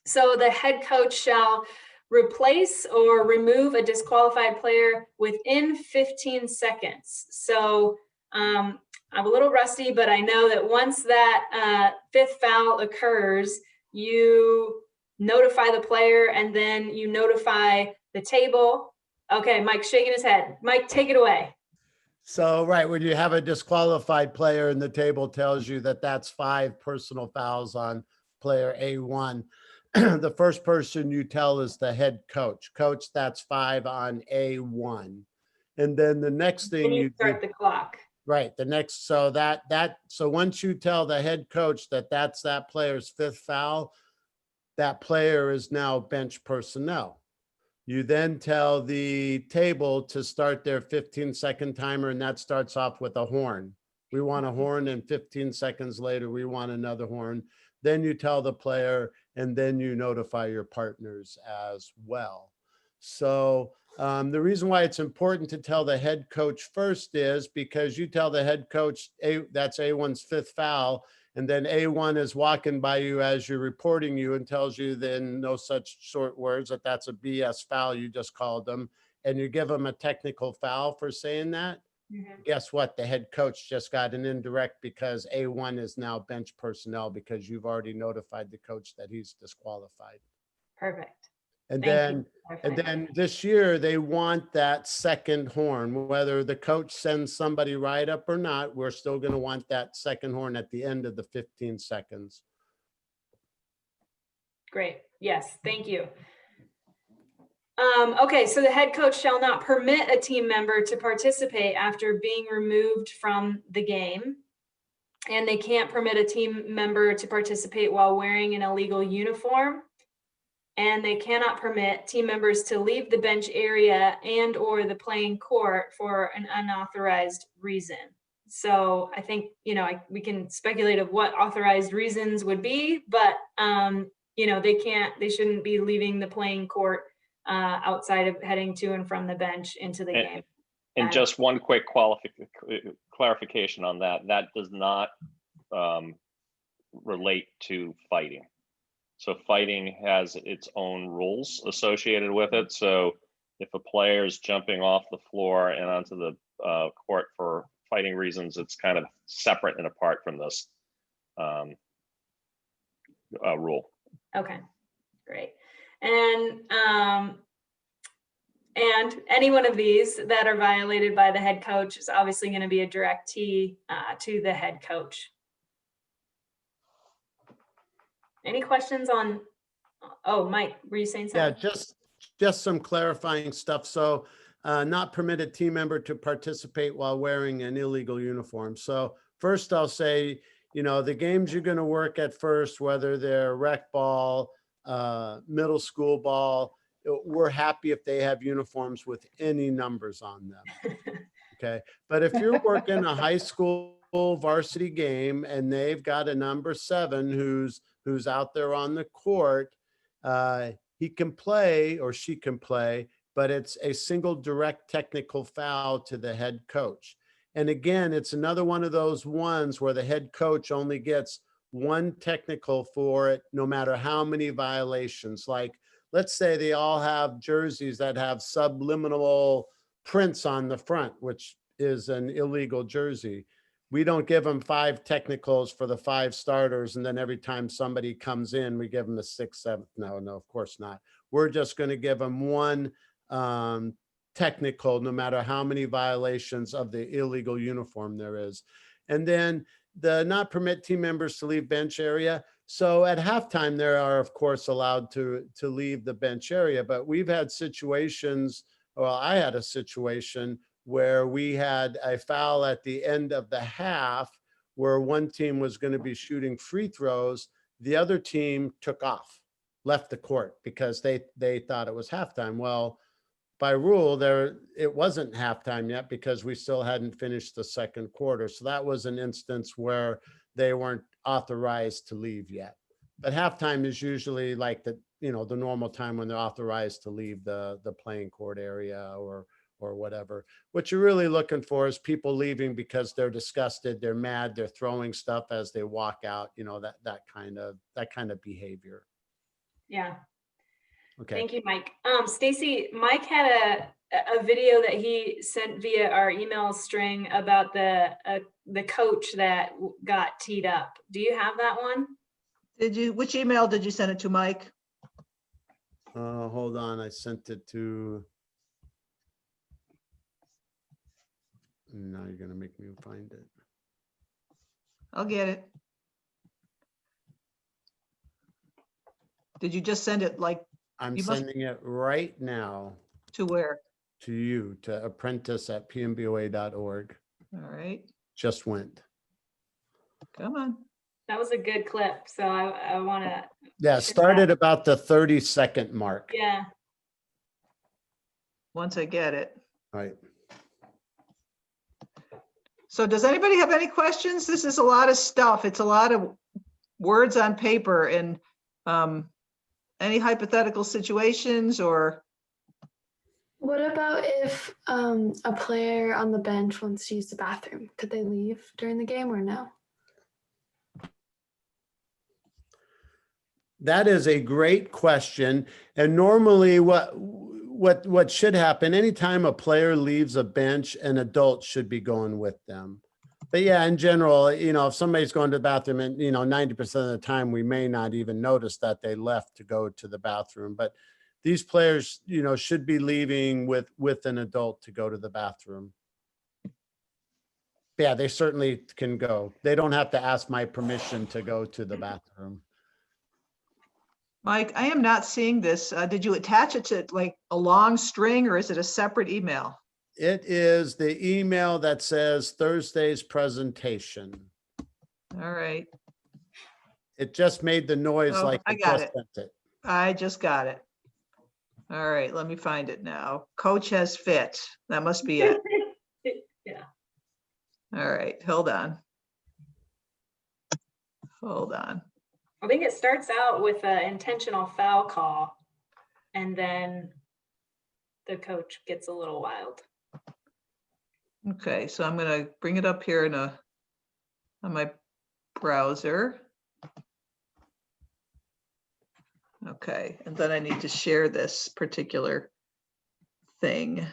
So the head coach shall replace or remove a disqualified player within 15 seconds. So I'm a little rusty, but I know that once that 5th foul occurs, you notify the player and then you notify the table. Okay, Mike's shaking his head. Mike, take it away. So, right, when you have a disqualified player and the table tells you that that's 5 personal fouls on player A1, the first person you tell is the head coach. Coach, that's 5 on A1. And then the next thing you start the clock. Right, the next, so so once you tell the head coach that that's that player's 5th foul, that player is now bench personnel. You then tell the table to start their 15-second timer, and that starts off with a horn. We want a horn, and 15 seconds later, we want another horn. Then you tell the player, and then you notify your partners as well. So The reason why it's important to tell the head coach first is because you tell the head coach, that's A1's 5th foul, and then A1 is walking by you as you're reporting you and tells you then no such short words that that's a BS foul you just called them, and you give them a technical foul for saying that. Guess what? The head coach just got an indirect because A1 is now bench personnel because you've already notified the coach that he's disqualified. Perfect. And Thank then this year they want that second horn, whether the coach sends somebody right up or not, we're still going to want that second horn at the end of the 15 seconds. Great. Yes, thank you. Okay, so the head coach shall not permit a team member to participate after being removed from the game. And they can't permit a team member to participate while wearing an illegal uniform. And they cannot permit team members to leave the bench area and or the playing court for an unauthorized reason. So I think, you know, we can speculate of what authorized reasons would be, but, you know, they shouldn't be leaving the playing court outside of heading to and from the bench into the game. And just one quick clarification on that. That does not relate to fighting. So fighting has its own rules associated with it. So if a player is jumping off the floor and onto the court for fighting reasons, it's kind of separate and apart from this rule. Okay, great. And any one of these that are violated by the head coach is obviously going to be a direct T to the head coach. Any questions on, oh, Mike, were you saying something? Yeah, just some clarifying stuff. So not permit a team member to participate while wearing an illegal uniform. So first I'll say, you know, the games you're going to work at first, whether they're rec ball, middle school ball, we're happy if they have uniforms with any numbers on them. Okay. But if you're working a high school varsity game and they've got a number 7 who's out there on the court, he can play or she can play, but it's a single direct technical foul to the head coach. And again, it's another one of those ones where the head coach only gets one technical for it, no matter how many violations. Like, let's say they all have jerseys that have subliminal prints on the front, which is an illegal jersey. We don't give them 5 technicals for the 5 starters. And then every time somebody comes in, we give them the 6th, 7th. No, of course not. We're just going to give them one technical, no matter how many violations of the illegal uniform there is. And then the not permit team members to leave bench area. So at halftime, they are, of course, allowed to leave the bench area. But we've had situations, well, I had a situation where we had a foul at the end of the half where one team was going to be shooting free throws. The other team took off, left the court because they thought it was halftime. Well, by rule, it wasn't halftime yet because we still hadn't finished the second quarter. So that was an instance where they weren't authorized to leave yet. But halftime is usually like the normal time when they're authorized to leave the playing court area or whatever. What you're really looking for is people leaving because they're disgusted, they're mad, they're throwing stuff as they walk out, that kind of behavior. Yeah. Okay. Thank you, Mike. Stacy, Mike had a video that he sent via our email string about the coach that got teed up. Do you have that one? Which email did you send it to, Mike? Hold on, I sent it to. Now you're gonna make me find it. I'll get it. Did you just send it like? I'm sending it right now. To where? To you, to apprentice@pmboa.org. All right. Just went. Come on. That was a good clip. So I want to. Yeah, started about the 30-second mark. Yeah. Once I get it. All right. So does anybody have any questions? This is a lot of stuff. It's a lot of words on paper, and any hypothetical situations or? What about if a player on the bench wants to use the bathroom? Could they leave during the game or no? That is a great question. And normally what should happen, anytime a player leaves a bench, an adult should be going with them. But yeah, in general, you know, if somebody's going to the bathroom and, you know, 90% of the time, we may not even notice that they left to go to the bathroom. But these players, you know, should be leaving with an adult to go to the bathroom. Yeah, they certainly can go. They don't have to ask my permission to go to the bathroom. Mike, I am not seeing this. Did you attach it to like a long string or is it a separate email? It is the email that says Thursday's presentation. All right. It just made the noise Oh, like I it got just it. sent it. I just got it. All right, let me find it now. Coach has fit. That must be it. Yeah. All right, hold on. Hold on. I think it starts out with an intentional foul call, and then the coach gets a little wild. Okay, so I'm gonna bring it up here on my browser. Okay, and then I need to share this particular thing.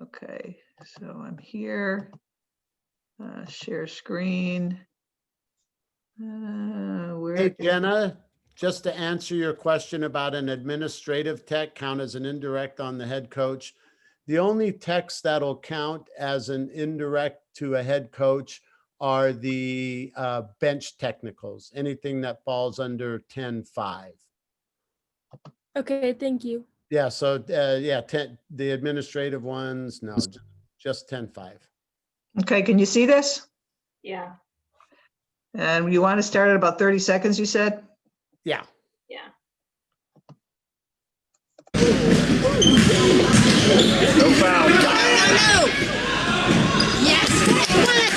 Okay, so I'm here. Share screen. Where Hey, is- Jenna, just to answer your question about an administrative tech count as an indirect on the head coach, the only techs that'll count as an indirect to a head coach are the bench technicals, anything that falls under 10.5. Okay, thank you. Yeah, so yeah, the administrative ones, no, just 10.5. Okay, can you see this? Yeah. And you want to start at about 30 seconds, you said? Yeah. Yeah. No foul. Yes. Come on, let's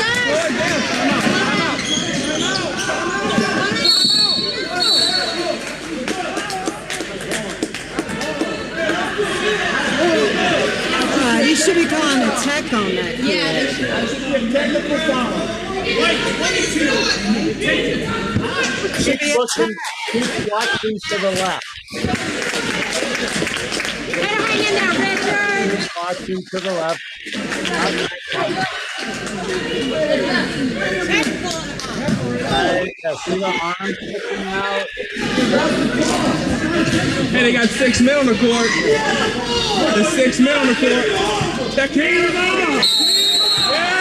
You should be calling a tech on that. Yeah. Keep watching to the left. Better hang in there, Richard. Keep watching to the left. Yeah, see the arm sticking out? Hey, they got 6 men on the court. There's 6 men on the court. Check him out. Yeah.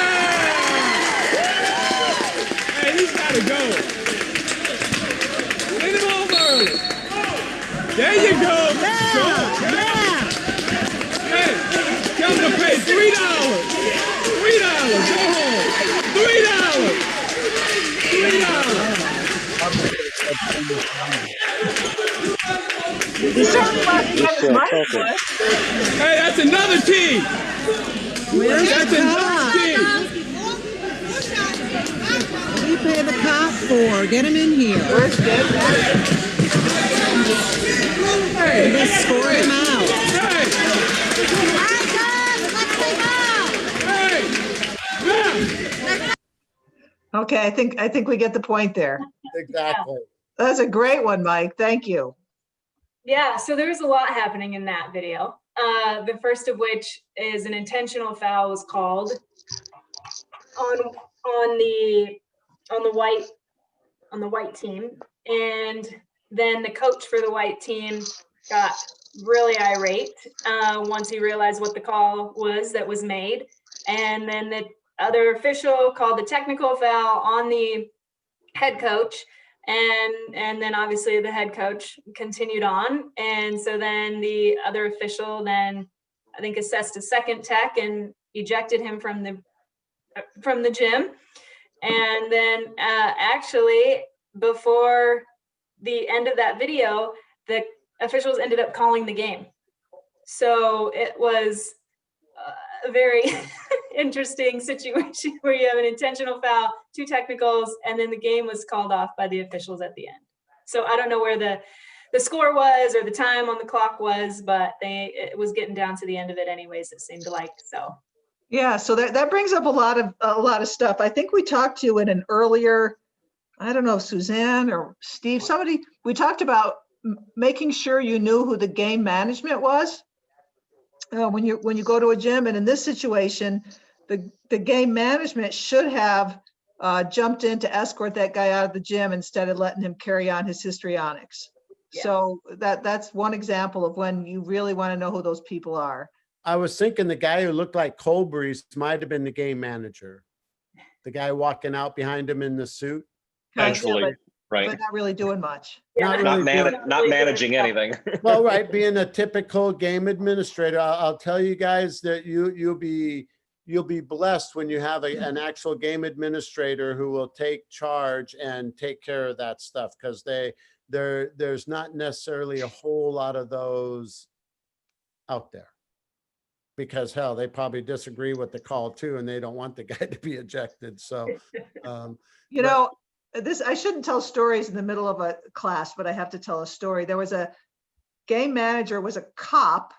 Hey, he's got to go. Send him over early. There you go. Yeah. Hey, tell him to pay $3. $3. Go home. $3. He's talking about his mic. Hey, that's another team. Where's That's the another cop? team. What do you pay the cop for? Get him in here. Where's Deb? Hey, Let's score him out. hey, hey. Okay, I think we get the point there. Exactly. That's a great one, Mike. Thank you. Yeah, so there's a lot happening in that video. The first of which is an intentional foul was called on the white team, and then the coach for the white team got really irate once he realized what the call was that was made, and then the other official called the technical foul on the head coach. And then obviously the head coach continued on. And so then the other official then I think assessed a second tech and ejected him from the gym. And then actually before the end of that video, the officials ended up calling the game. So it was a very interesting situation where you have an intentional foul, 2 technicals, and then the game was called off by the officials at the end. So I don't know where the score was or the time on the clock was, but it was getting down to the end of it anyways, it seemed like. So Yeah, so that brings up a lot of stuff. I think we talked to in an earlier, I don't know, Suzanne or Steve, somebody, we talked about making sure you knew who the game management was when you go to a gym. And in this situation, the game management should have jumped in to escort that guy out of the gym instead of letting him carry on his histrionics. Yeah. So that's one example of when you really want to know who those people are. I was thinking the guy who looked like Colbrys might have been the game manager. The guy walking out behind him in the suit. Eventually, but right? not really doing much. Not Not, really not managing anything. well, right, being a typical game administrator, I'll tell you guys that you'll be blessed when you have an actual game administrator who will take charge and take care of that stuff, because there's not necessarily a whole lot of those out there. Because hell, they probably disagree with the call too, and they don't want the guy to be ejected. So, You know, I shouldn't tell stories in the middle of a class, but I have to tell a story. There was a game manager, was a cop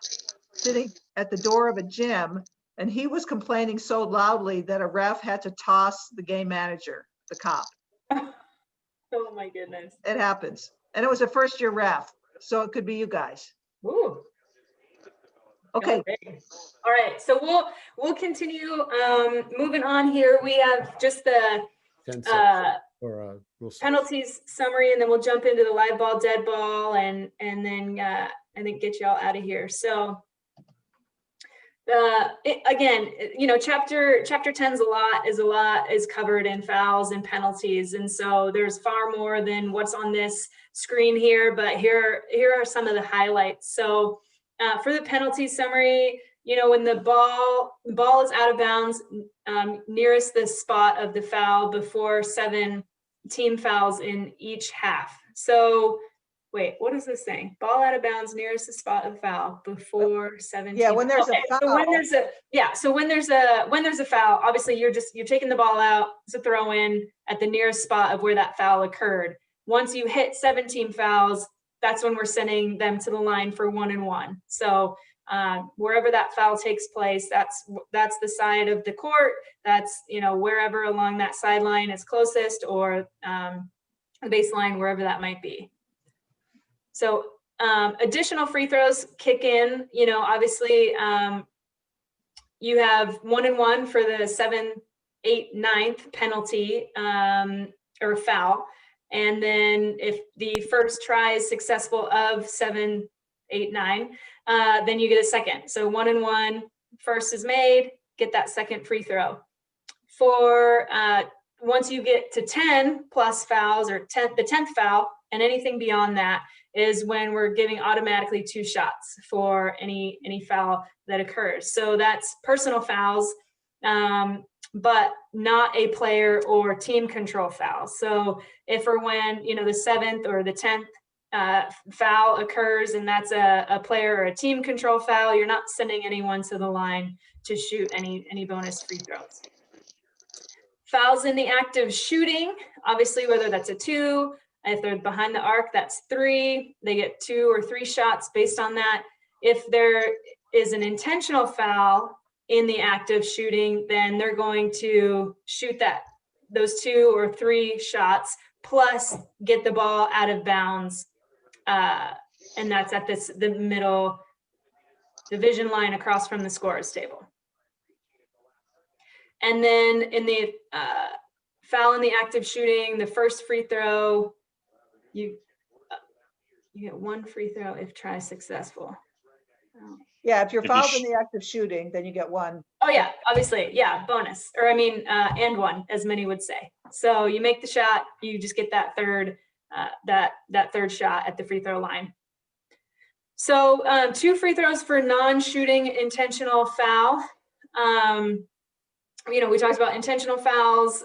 sitting at the door of a gym, and he was complaining so loudly that a ref had to toss the game manager, the cop. oh my goodness. It happens. And it was a first-year ref, so it could be you guys. Ooh. Okay. All right, so we'll continue moving on here. We have just the 10 seconds for penalties summary, and then we'll jump into the live ball, dead ball, and then I think get y'all out of here. So again, you know, chapter 10 is covered in fouls and penalties, and so there's far more than what's on this screen here, but here are some of the highlights. So for the penalty summary, you know, when the ball is out of bounds, nearest the spot of the foul before 7 team fouls in each half. So wait, what is this saying? Ball out of bounds nearest the spot of foul before 7. Yeah, when there's a foul. So when there's a foul, obviously you're taking the ball out, it's a throw in at the nearest spot of where that foul occurred. Once you hit 17 fouls, that's when we're sending them to the line for 1-and-1. So wherever that foul takes place, that's the side of the court. That's, you know, wherever along that sideline is closest, or the baseline, wherever that might be. So additional free throws kick in. You know, obviously you have 1-and-1 for the 7, 8, 9th penalty or foul. And then if the first try is successful of 7, 8, 9, then you get a second. So 1-and-1, first is made, get that second free throw. For once you get to 10 plus fouls, or the 10th foul, and anything beyond that is when we're giving automatically 2 shots for any foul that occurs. So that's personal fouls, but not a player or team control foul. So if or when, you know, the 7th or the 10th foul occurs, and that's a player or a team control foul, you're not sending anyone to the line to shoot any bonus free throws. Fouls in the act of shooting, obviously, whether that's a 2, if they're behind the arc, that's 3. They get 2 or 3 shots based on that. If there is an intentional foul in the act of shooting, then they're going to shoot those 2 or 3 shots, plus get the ball out of bounds. And that's at the middle division line across from the scorer's table. And then in the foul in the act of shooting, the first free throw, you get 1 free throw if try successful. Yeah, if you're fouled in the act of shooting, then you get 1. Oh yeah, obviously, yeah, bonus, or I mean, and 1, as many would say. So you make the shot, you just get that third shot at the free throw line. So 2 free throws for non-shooting intentional foul. You know, we talked about intentional fouls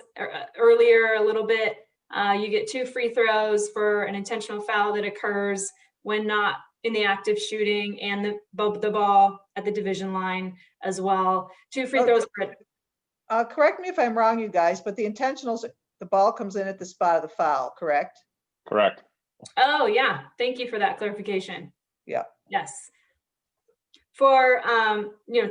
earlier a little bit. You get 2 free throws for an intentional foul that occurs when not in the act of shooting, and the ball at the division line as well. 2 free throws for correct me if I'm wrong, you guys, but the intentionals, the ball comes in at the spot of the foul, correct? Correct. Oh, yeah. Thank you for that clarification. Yeah. Yes. For,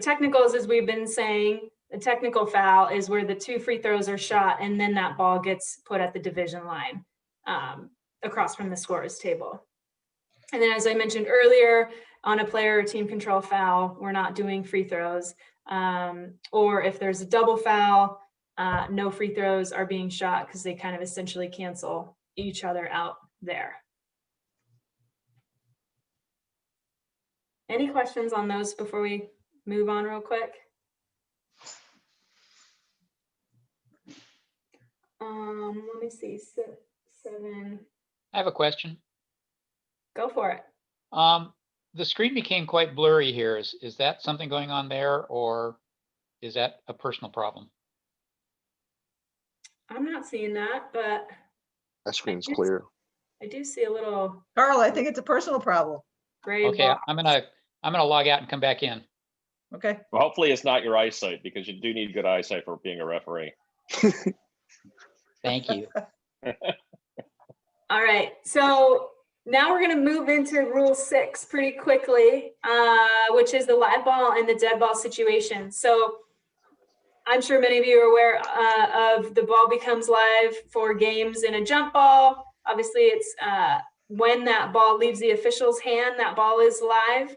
technicals, as we've been saying, the technical foul is where the 2 free throws are shot and then that ball gets put at the division line across from the scorer's table. And then, as I mentioned earlier, on a player or team control foul, we're not doing free throws. Or if there's a double foul, no free throws are being shot because they kind of essentially cancel each other out there. Any questions on those before we move on real quick? Let me see, 7. I have a question. Go for it. The screen became quite blurry here. Is that something going on there, or is that a personal problem? I'm not seeing that, but That screen's clear. I do see a little Carl, I think it's a personal problem. gray Okay, box. I'm gonna log out and come back in. Okay. Well, hopefully it's not your eyesight, because you do need good eyesight for being a referee. Thank you. All right, so now we're going to move into Rule 6 pretty quickly, which is the live ball and the dead ball situation. So I'm sure many of you are aware of the ball becomes live for games in a jump ball. Obviously, it's when that ball leaves the official's hand, that ball is live.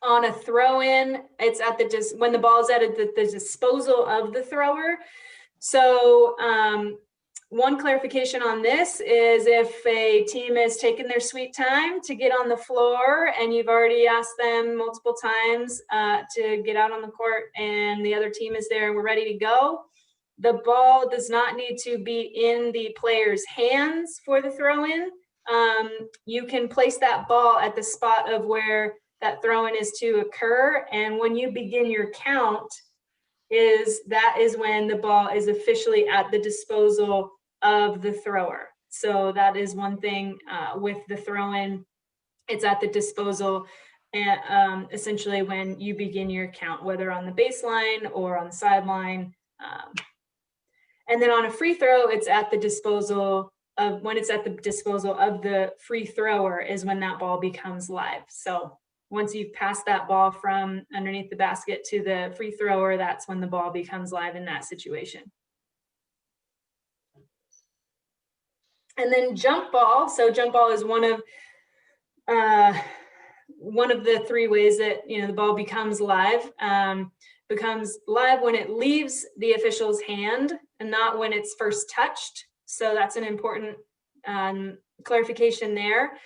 On a throw-in, it's at when the ball is at the disposal of the thrower. So one clarification on this is if a team has taken their sweet time to get on the floor and you've already asked them multiple times to get out on the court and the other team is there and we're ready to go, the ball does not need to be in the player's hands for the throw-in. You can place that ball at the spot of where that throw-in is to occur, and when you begin your count, that is when the ball is officially at the disposal of the thrower. So that is one thing with the throw-in. It's at the disposal, and essentially when you begin your count, whether on the baseline or on the sideline. And then on a free throw, it's at the disposal of the free thrower is when that ball becomes live. So once you've passed that ball from underneath the basket to the free thrower, that's when the ball becomes live in that situation. And then jump ball. So jump ball is one of the 3 ways that the ball becomes live. Becomes live when it leaves the official's hand and not when it's first touched. So that's an important clarification there.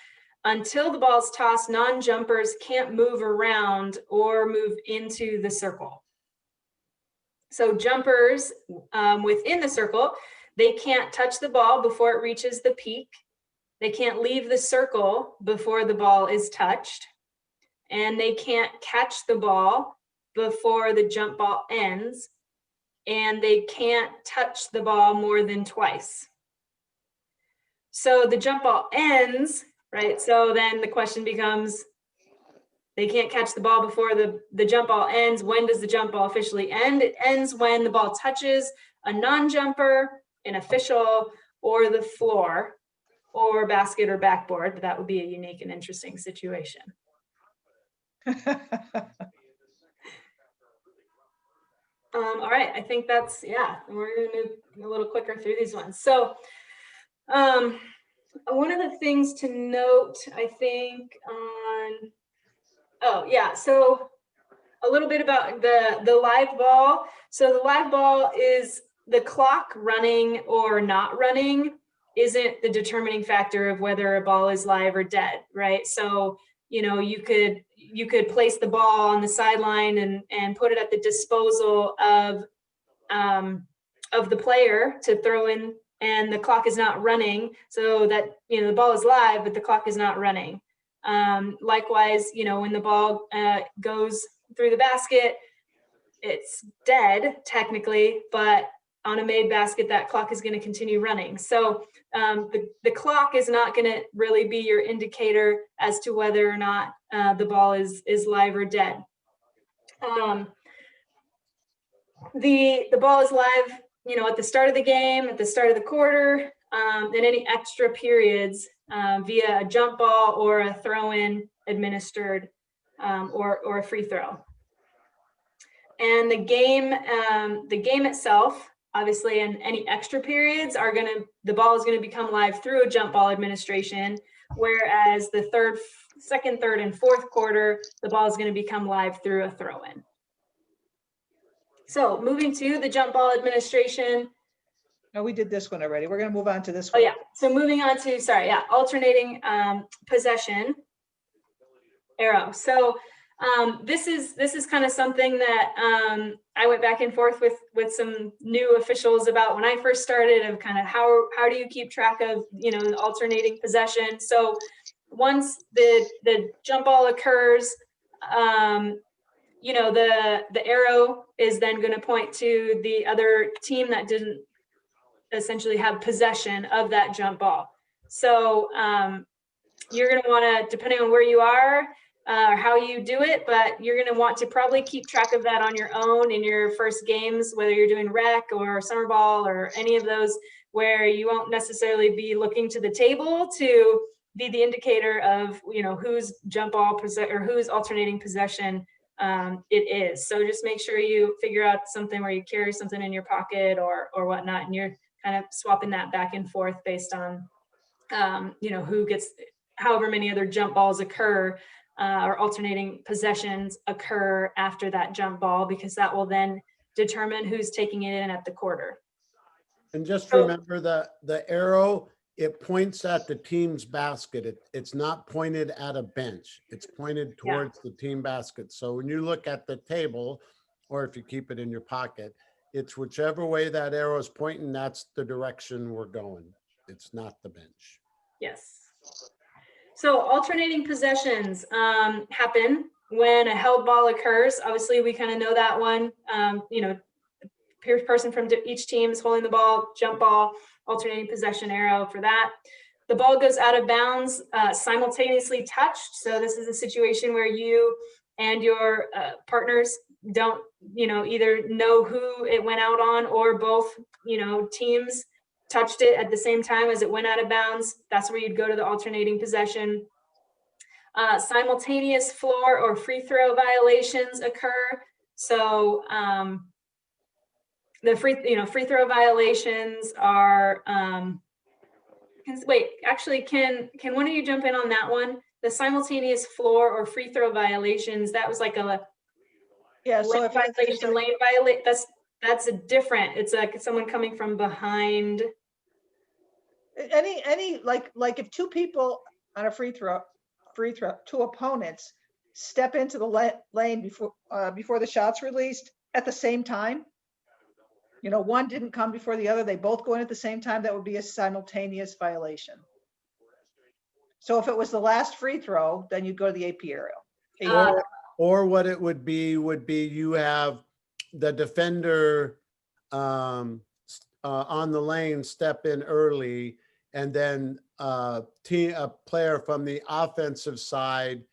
Until the ball's tossed, non-jumpers can't move around or move into the circle. So jumpers within the circle, they can't touch the ball before it reaches the peak. They can't leave the circle before the ball is touched. And they can't catch the ball before the jump ball ends. And they can't touch the ball more than twice. So the jump ball ends, right? So then the question becomes, they can't catch the ball before the jump ball ends. When does the jump ball officially end? It ends when the ball touches a non-jumper, an official, or the floor, or basket or backboard. But that would be a unique and interesting situation. All right, I think that's, we're gonna move a little quicker through these ones. So one of the things to note, I think so a little bit about the live ball. So the live ball is the clock running or not running isn't the determining factor of whether a ball is live or dead, right? So, you could place the ball on the sideline and put it at the disposal of the player to throw in, and the clock is not running, so that the ball is live, but the clock is not running. Likewise, when the ball goes through the basket, it's dead technically, but on a made basket, that clock is going to continue running. So the clock is not going to really be your indicator as to whether or not the ball is live or dead. The ball is live, at the start of the game, at the start of the quarter, and any extra periods via a jump ball or a throw-in administered, or a free throw. And the game itself, obviously, and any extra periods the ball is gonna become live through a jump ball administration, whereas the second, third, and fourth quarter, the ball is gonna become live through a throw-in. So moving to the jump ball administration. No, we did this one already. We're gonna move on to this Oh one. yeah, so moving on to, alternating possession arrow. So this is kind of something that I went back and forth with some new officials about when I first started, of kind of how do you keep track of, the alternating possession. So once the jump ball occurs, the arrow is then going to point to the other team that didn't essentially have possession of that jump ball. So you're going to want to, depending on where you are, or how you do it, but you're going to want to probably keep track of that on your own in your first games, whether you're doing rec or summer ball or any of those, where you won't necessarily be looking to the table to be the indicator of, whose jump ball or whose alternating possession it is. So just make sure you figure out something where you carry something in your pocket or whatnot, and you're kind of swapping that back and forth based on, who gets however many other jump balls occur. Or alternating possessions occur after that jump ball, because that will then determine who's taking it in at the quarter. And just remember the arrow, it points at the team's basket. It's not pointed at a bench. It's pointed towards the team basket. So when you look at the table, or if you keep it in your pocket, it's whichever way that arrow is pointing, that's the direction we're going. It's not the bench. Yes. So alternating possessions happen when a held ball occurs. Obviously, we kind of know that one. Person from each team is holding the ball, jump ball, alternating possession arrow for that. The ball goes out of bounds, simultaneously touched. So this is a situation where you and your partners don't, either know who it went out on, or both, teams touched it at the same time as it went out of bounds. That's where you'd go to the alternating possession. Simultaneous floor or free throw violations occur. So the free throw violations are, can one of you jump in on that one? The simultaneous floor or free throw violations, that was like a so if violation, lane violate, that's a different, it's like someone coming from behind. Any like if two people on a free throw, two opponents step into the lane before the shot's released at the same time, one didn't come before the other, they both go in at the same time, that would be a simultaneous violation. So if it was the last free throw, then you go to the AP arrow. Or what it would be you have the defender on the lane step in early, and then a player from the offensive side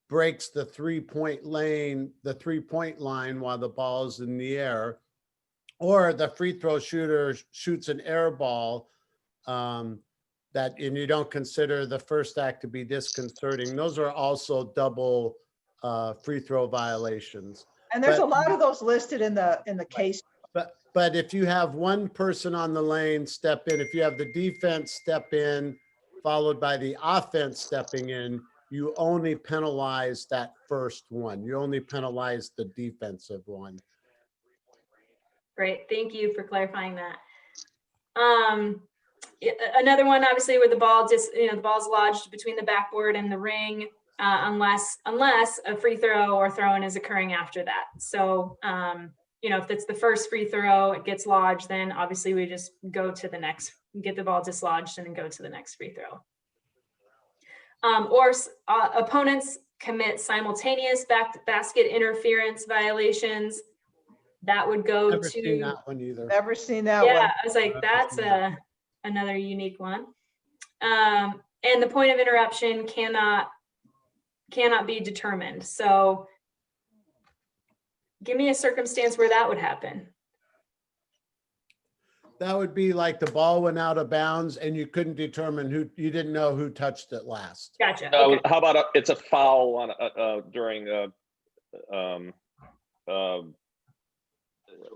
breaks the 3-point line while the ball is in the air, or the free throw shooter shoots an air ball and you don't consider the first act to be disconcerting. Those are also double free throw violations. And there's a lot of those listed in the case. But if you have one person on the lane step in, if you have the defense step in, followed by the offense stepping in, you only penalize that first one. You only penalize the defensive one. Great, thank you for clarifying that. Another one, obviously, where the ball the ball's lodged between the backboard and the ring, unless a free throw or throw-in is occurring after that. So, if it's the first free throw, it gets lodged, then obviously we just go to the next, get the ball dislodged, and then go to the next free throw. Opponents commit simultaneous basket interference violations. That would go Never to. seen that one either. Never seen that one. Yeah, I was like, that's another unique one. And the point of interruption cannot be determined. So give me a circumstance where that would happen. That would be like the ball went out of bounds and you couldn't determine who, you didn't know who touched it last. Gotcha. No, Okay. how about it's a foul on during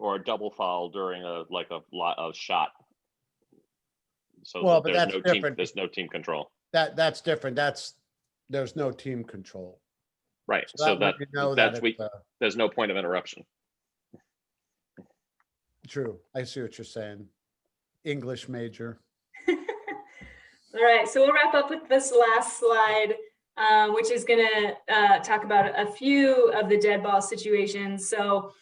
or a double foul during a shot. So Well, but there's that's no different. there's no team control. That's different. There's no team control. Right. So So that way you know that's that it's, there's no point of interruption. true. I see what you're saying. English major. All right, so we'll wrap up with this last slide, which is going to talk about a few of the dead ball situations. So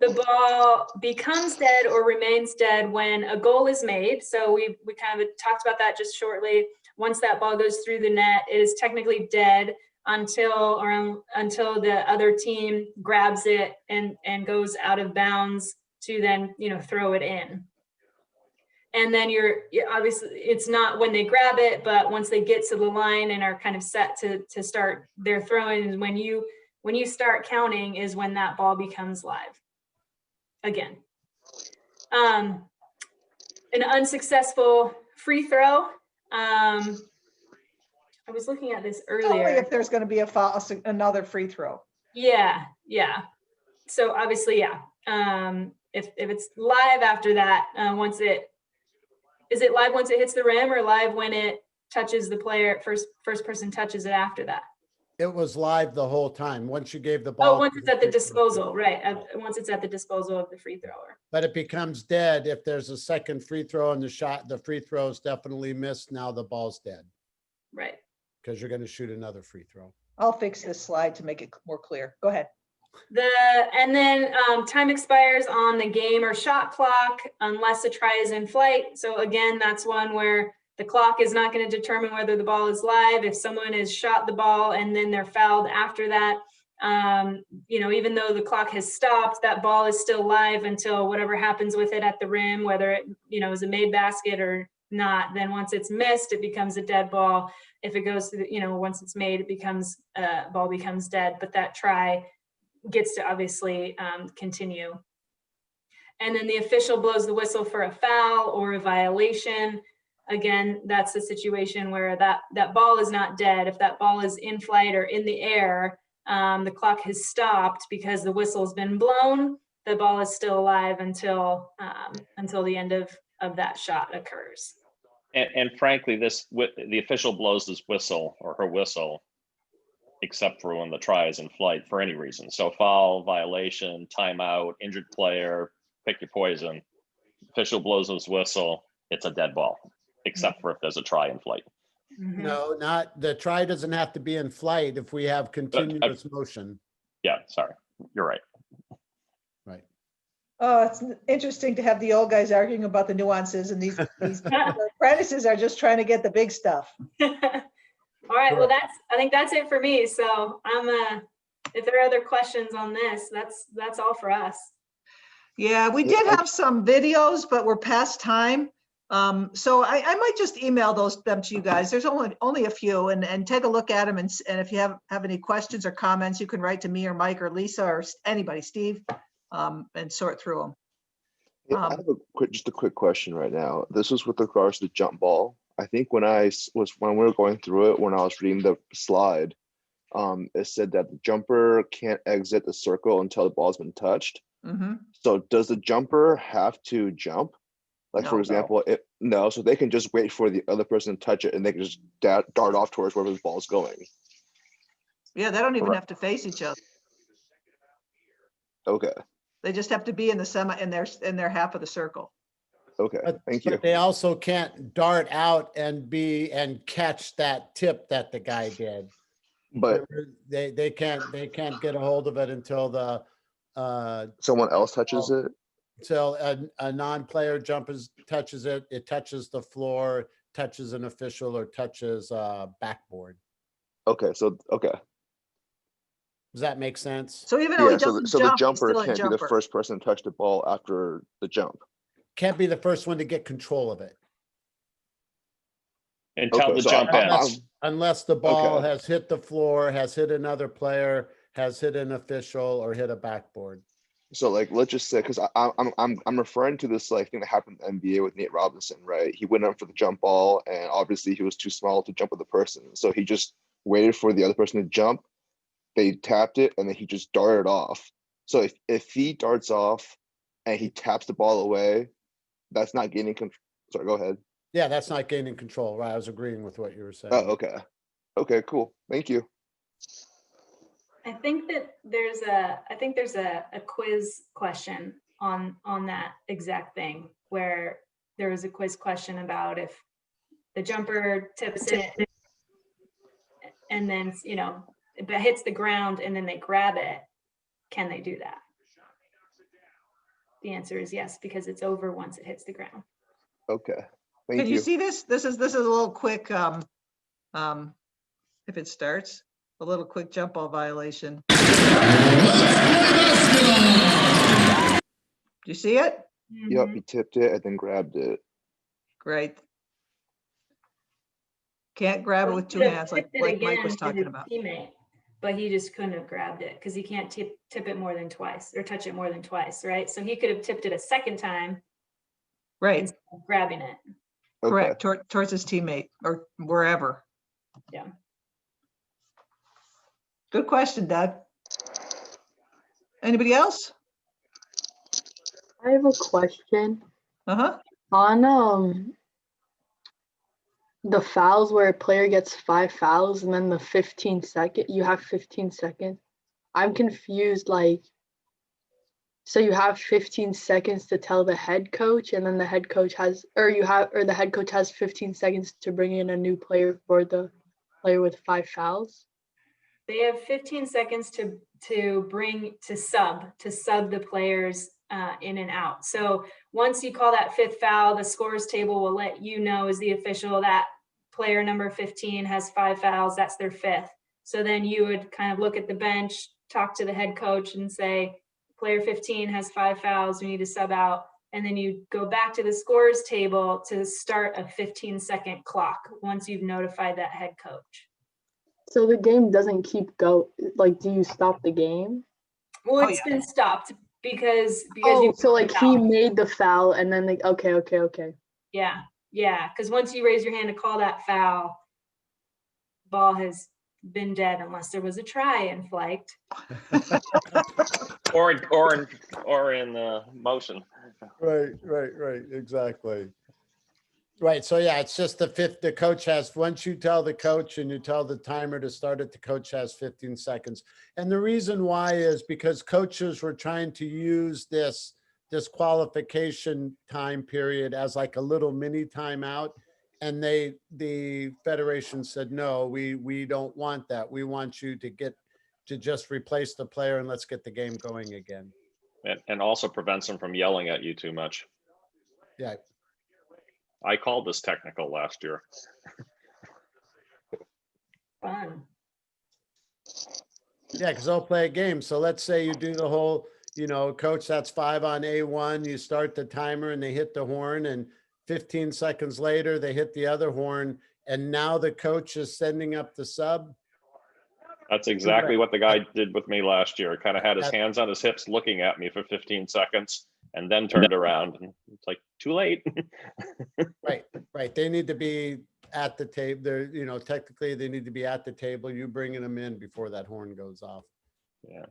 the ball becomes dead or remains dead when a goal is made. So we kind of talked about that just shortly. Once that ball goes through the net, it is technically dead until the other team grabs it and goes out of bounds to then throw it in. And then you're obviously, it's not when they grab it, but once they get to the line and are kind of set to start their throwing, when you start counting is when that ball becomes live again. An unsuccessful free throw. I was looking at this earlier. Only if there's going to be a foul, another free throw. Yeah. So obviously, yeah. If it's live after that, is it live once it hits the rim, or live when it touches the player? First person touches it after that. It was live the whole time. Once you gave the ball. Oh, once it's at the disposal, right? Once it's at the disposal of the free thrower. But it becomes dead if there's a second free throw and the free throw is definitely missed. Now the ball's dead. Right. Because you're going to shoot another free throw. I'll fix this slide to make it more clear. Go ahead. And then time expires on the game or shot clock unless a try is in flight. So again, that's one where the clock is not going to determine whether the ball is live. If someone has shot the ball and then they're fouled after that, even though the clock has stopped, that ball is still live until whatever happens with it at the rim, whether it is a made basket or not. Then once it's missed, it becomes a dead ball. If it goes to once it's made, it becomes ball becomes dead. But that try gets to obviously continue. And then the official blows the whistle for a foul or a violation. Again, that's the situation where that ball is not dead. If that ball is in flight or in the air, the clock has stopped because the whistle's been blown. The ball is still alive until the end of that shot occurs. And frankly, the official blows his whistle or her whistle, except for when the try is in flight for any reason. So foul, violation, timeout, injured player, pick your poison. Official blows his whistle, it's a dead ball, except for if there's a try in flight. No, not the try doesn't have to be in flight if we have continuous motion. Yeah, sorry, you're right. Right. Oh, it's interesting to have the old guys arguing about the nuances, and these apprentices are just trying to get the big stuff. All right, well, I think that's it for me. So if there are other questions on this, that's all for us. Yeah, we did have some videos, but we're past time. So I might just email them to you guys. There's only a few, and take a look at them. And if you have any questions or comments, you can write to me or Mike or Lisa or anybody, Steve, and sort through them. Yeah, I have just a quick question right now. This was with regards to jump ball. I think when we were going through it, when I was reading the slide, it said that the jumper can't exit the circle until the ball's been touched. Mm-hmm. So does the jumper have to jump? Like, for example, so they can just wait for the other person to touch it and they can just dart off towards wherever the ball's going. Yeah, they don't even have to face each other. Okay. They just have to be in the in their half of the circle. Okay, thank you. But they also can't dart out and catch that tip that the guy did. But they can't get a hold of it until someone else touches it. Till a non-player touches it. It touches the floor, touches an official, or touches backboard. Okay, okay. Does that make sense? So even though he doesn't so jump, the jumper he's still can't be the first person to touch the ball after the jump. Can't be the first one to get control of it. Until the jump ends. Unless the ball has hit the floor, has hit another player, has hit an official, or hit a backboard. So like, let's just say, because I'm referring to this like thing that happened in the NBA with Nate Robinson, right? He went up for the jump ball, and obviously he was too small to jump with the person, so he just waited for the other person to jump. They tapped it, and then he just darted off. So if he darts off and he taps the ball away, that's not gaining control. Sorry, go ahead. Yeah, that's not gaining control, right? I was agreeing with what you were saying. Oh, okay. Okay, cool. Thank you. I think there's a quiz question on that exact thing, where there was a quiz question about if the jumper tips it and then, you know, it hits the ground and then they grab it, can they do that? The answer is yes, because it's over once it hits the ground. Okay. Thank Can you see this? This is a little quick, if it starts, a little quick jump ball violation. Do you see it? Yep, he tipped it and then grabbed it. Great. Can't grab it with two hands like Mike was talking about. Teammate, but he just couldn't have grabbed it because he can't tip it more than twice or touch it more than twice, right? So he could have tipped it a second time, right? Instead of grabbing it. Correct, towards his teammate or wherever. Yeah. Good question, Doug. Anybody else? I have a question. Uh-huh. On the fouls where a player gets 5 fouls and then the 15 second, you have 15 seconds. I'm confused, like, so you have 15 seconds to tell the head coach, and then the head coach has, or the head coach has 15 seconds to bring in a new player for the player with 5 fouls. They have 15 seconds to sub the players in and out. So once you call that 5th foul, the scores table will let you know as the official that player number 15 has 5 fouls. That's their 5th. So then you would kind of look at the bench, talk to the head coach and say, player 15 has 5 fouls, we need to sub out. And then you go back to the scores table to start a 15-second clock once you've notified that head coach. So the game doesn't keep go, like, do you stop the game? Well, it's been stopped because so like he made the foul and then like, okay. Yeah, because once you raise your hand to call that foul, ball has been dead unless there was a try in flight. or in motion. Right, exactly. Right, so yeah, it's just the coach has, once you tell the coach and you tell the timer to start it, the coach has 15 seconds. And the reason why is because coaches were trying to use this qualification time period as like a little mini timeout. And the federation said, no, we don't want that. We want you to just replace the player and let's get the game going again. And also prevents them from yelling at you too much. Yeah. I called this technical last year. Fun. Yeah, because they'll play a game. So let's say you do the whole, coach, that's 5 on A1. You start the timer and they hit the horn, and 15 seconds later, they hit the other horn. And now the coach is sending up the sub. That's exactly what the guy did with me last year. Kind of had his hands on his hips looking at me for 15 seconds and then turned around, and it's like, too late. Right. They need to be at the table. They're, technically they need to be at the table. You bringing them in before that horn goes off. Yeah.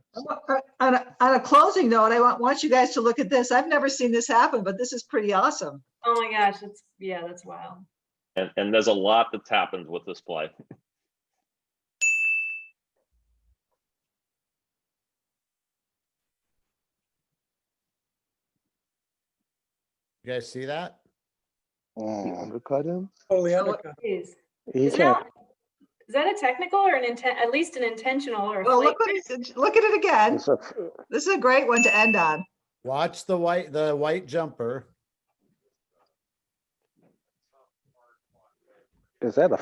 On a closing note, I want you guys to look at this. I've never seen this happen, but this is pretty awesome. Oh my gosh, that's wild. And there's a lot that's happened with this play. You guys see that? Undercut him? Totally undercut. Is that a technical or at least an intentional or? Well, look at it again. This is a great one to end on. Watch the white jumper. Is that a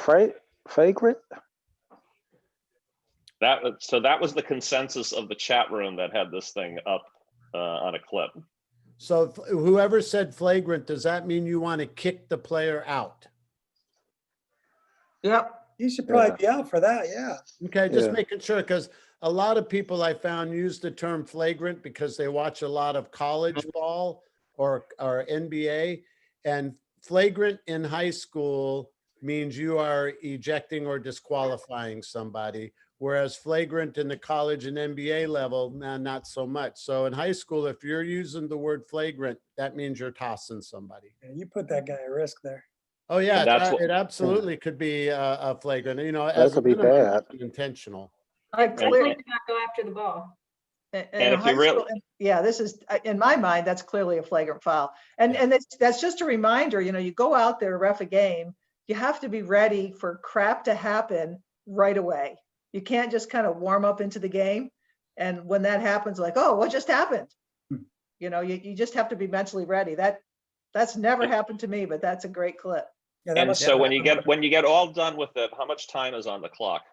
flagrant? So that was the consensus of the chat room that had this thing up on a clip. So whoever said flagrant, does that mean you want to kick the player out? Yep. You should probably be out for that, yeah. Okay, just making sure, because a lot of people I found use the term flagrant because they watch a lot of college ball or NBA, and flagrant in high school means you are ejecting or disqualifying somebody, whereas flagrant in the college and NBA level, not so much. So in high school, if you're using the word flagrant, that means you're tossing somebody. Yeah, you put that guy at risk there. Oh yeah, And that's what- it absolutely could be a flagrant. You know, That as a could be minimum, bad. intentional. Like, I'd clear- like to not go after the ball. in And if high you really- school, yeah, this is, in my mind, that's clearly a flagrant foul. And, Yeah. and that's just a reminder, you know, you go out there to ref a game, you have to be ready for crap to happen right away. You can't just kind of warm up into the game. And when that happens, like, oh, what just happened? You know, you just have to be mentally ready. That's never happened to me, but that's a great clip. Yeah, that And must so have when you get all done with it, how much time is on the clock?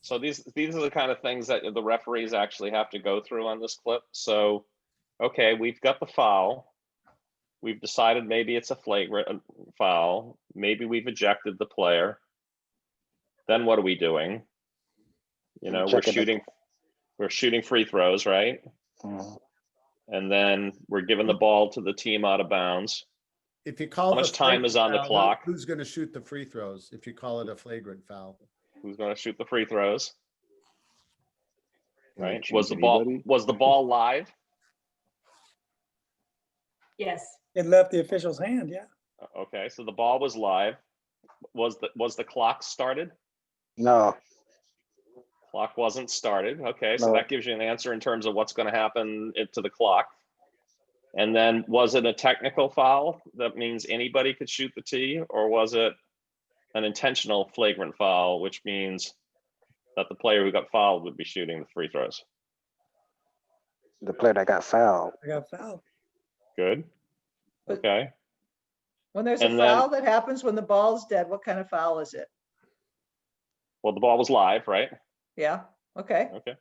So these are the kind of things that the referees actually have to go through on this clip. So, okay, we've got the foul. We've decided maybe it's a flagrant foul. Maybe we've ejected the player. Then what are we doing? You know, we're shooting free throws, right? Mhm. And then we're giving the ball to the team out of bounds. If you call How much time is on the clock? Who's going to shoot the free throws if you call it a flagrant foul? Who's going to shoot the free throws? Can I Right? choose Was the anybody? ball live? Yes. it left the official's hand. Yeah. Okay, so the ball was live. Was the clock started? No, Clock wasn't started. Okay, so No. that gives you an answer in terms of what's going to happen to the clock. And then was it a technical foul? That means anybody could shoot the tee, or was it an intentional flagrant foul, which means that the player who got fouled would be shooting the free throws? the player that got fouled. I got fouled. Good. But- Okay. When there's a And then- foul that happens when the ball's dead, what kind of foul is it? Well, the ball was live, right? Yeah, okay. Okay.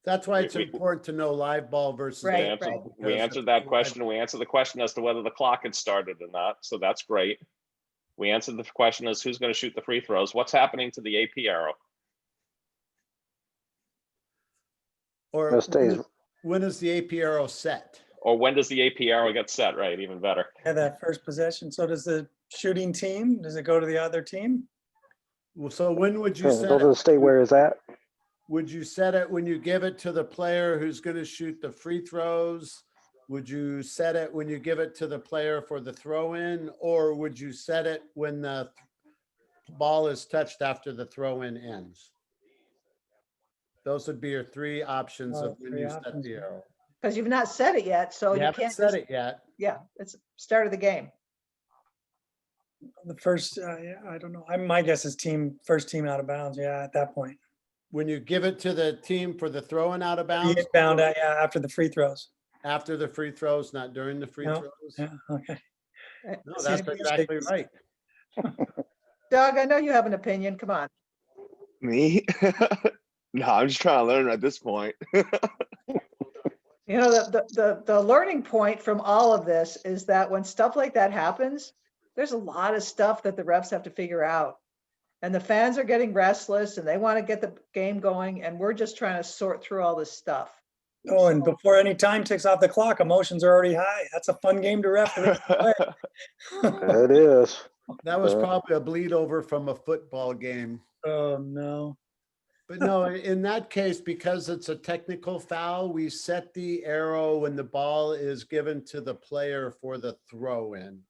That's why it's We- important to know live ball versus Right, dead right. ball, We because answered if that live- question. We answered the question as to whether the clock had started or not. So that's great. We answered the question as who's going to shoot the free throws. What's happening to the AP arrow? Or It stays. when is the AP arrow set? Or when does the AP arrow get set, right? Even better. Yeah, that first possession. So does the shooting team, does it go to the other team? Well, so when would you Yeah, set those are it? the stay where it's at. Would you set it when you give it to the player who's going to shoot the free throws? Would you set it when you give it to the player for the throw in? Or would you set it when the ball is touched after the throw in ends? Those would be your three options Oh, of when three you set options, the yeah. arrow. Because you've not said it yet, so You you haven't can't said just, it yet. yeah, it's start of the game. The first, yeah, I don't know. My guess is first team out of bounds. Yeah, at that point. When you give it to the team for the throwing out of bounds, Bound, yeah, after the free throws. after the free throws, not during the free No, throws. Yeah, okay. No, See, that's exactly right. Doug, I know you have an opinion, come on. Me? No, I'm just trying to learn at this point. You know, the learning point from all of this is that when stuff like that happens, there's a lot of stuff that the refs have to figure out. And the fans are getting restless and they want to get the game going, and we're just trying to sort through all this stuff. Oh, and before any time ticks off the clock, emotions are already high. That's a fun game to ref. It is. That was Uh, probably a bleed over from a football game. Oh, no. But no, in that case, because it's a technical foul, we set the arrow when the ball is given to the player for the throw in.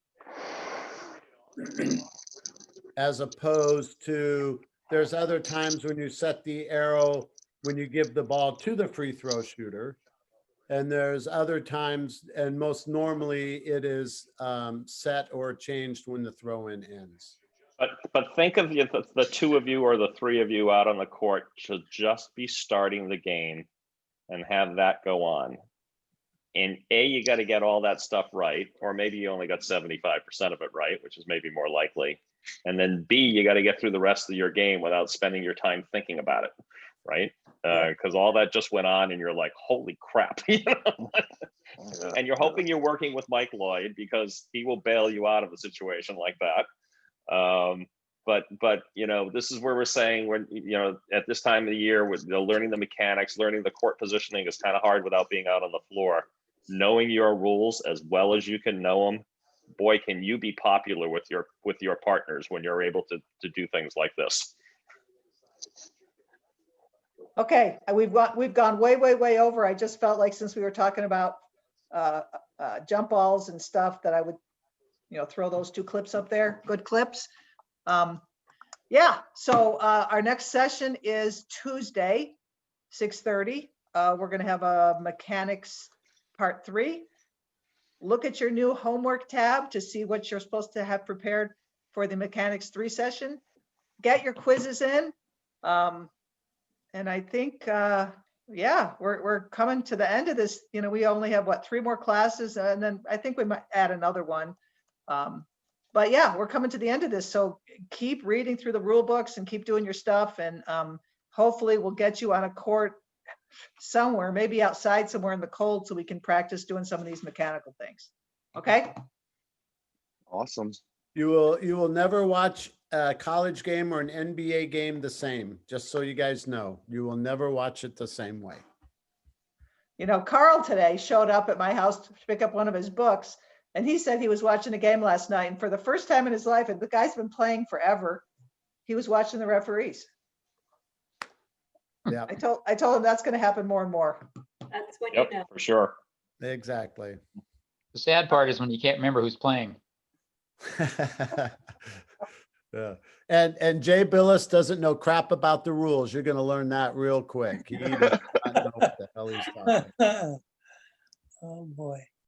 As opposed to, there's other times when you set the arrow when you give the ball to the free throw shooter. And there's other times, and most normally it is set or changed when the throw in ends. But think of the two of you or the three of you out on the court should just be starting the game and have that go on. And A, you got to get all that stuff right, or maybe you only got 75% of it right, which is maybe more likely. And then B, you got to get through the rest of your game without spending your time thinking about it, right? Because all that just went on and you're like, holy crap. You know? And you're hoping you're working with Mike Lloyd because he will bail you out of a situation like that. but you know, this is where we're saying when, you know, at this time of the year with learning the mechanics, learning the court positioning is kind of hard without being out on the floor. Knowing your rules as well as you can know them, boy, can you be popular with your partners when you're able to do things like this. Okay, we've gone way over. I just felt like since we were talking about jump balls and stuff that I would, you know, throw those 2 clips up there, good clips. Yeah, so our next session is Tuesday, 6:30. We're gonna have a mechanics part 3. Look at your new homework tab to see what you're supposed to have prepared for the mechanics 3 session. Get your quizzes in. And I think, yeah, we're coming to the end of this. You know, we only have what, 3 more classes, and then I think we might add another one. But yeah, we're coming to the end of this. So keep reading through the rule books and keep doing your stuff. And hopefully we'll get you on a court somewhere, maybe outside somewhere in the cold, so we can practice doing some of these mechanical things. Okay. Awesome. You will never watch a college game or an NBA game the same, just so you guys know. You will never watch it the same way. You know, Carl today showed up at my house to pick up one of his books, and he said he was watching a game last night, and for the first time in his life, and the guy's been playing forever, he was watching the referees. Yeah, I told him that's going to happen more and more. That's when Yep, you know. for sure. exactly. The sad part is when you can't remember who's playing. Yeah. And Jay Billis doesn't know crap about the rules. You're going to learn that real quick. He does not know what the hell he's talking about. Oh, boy.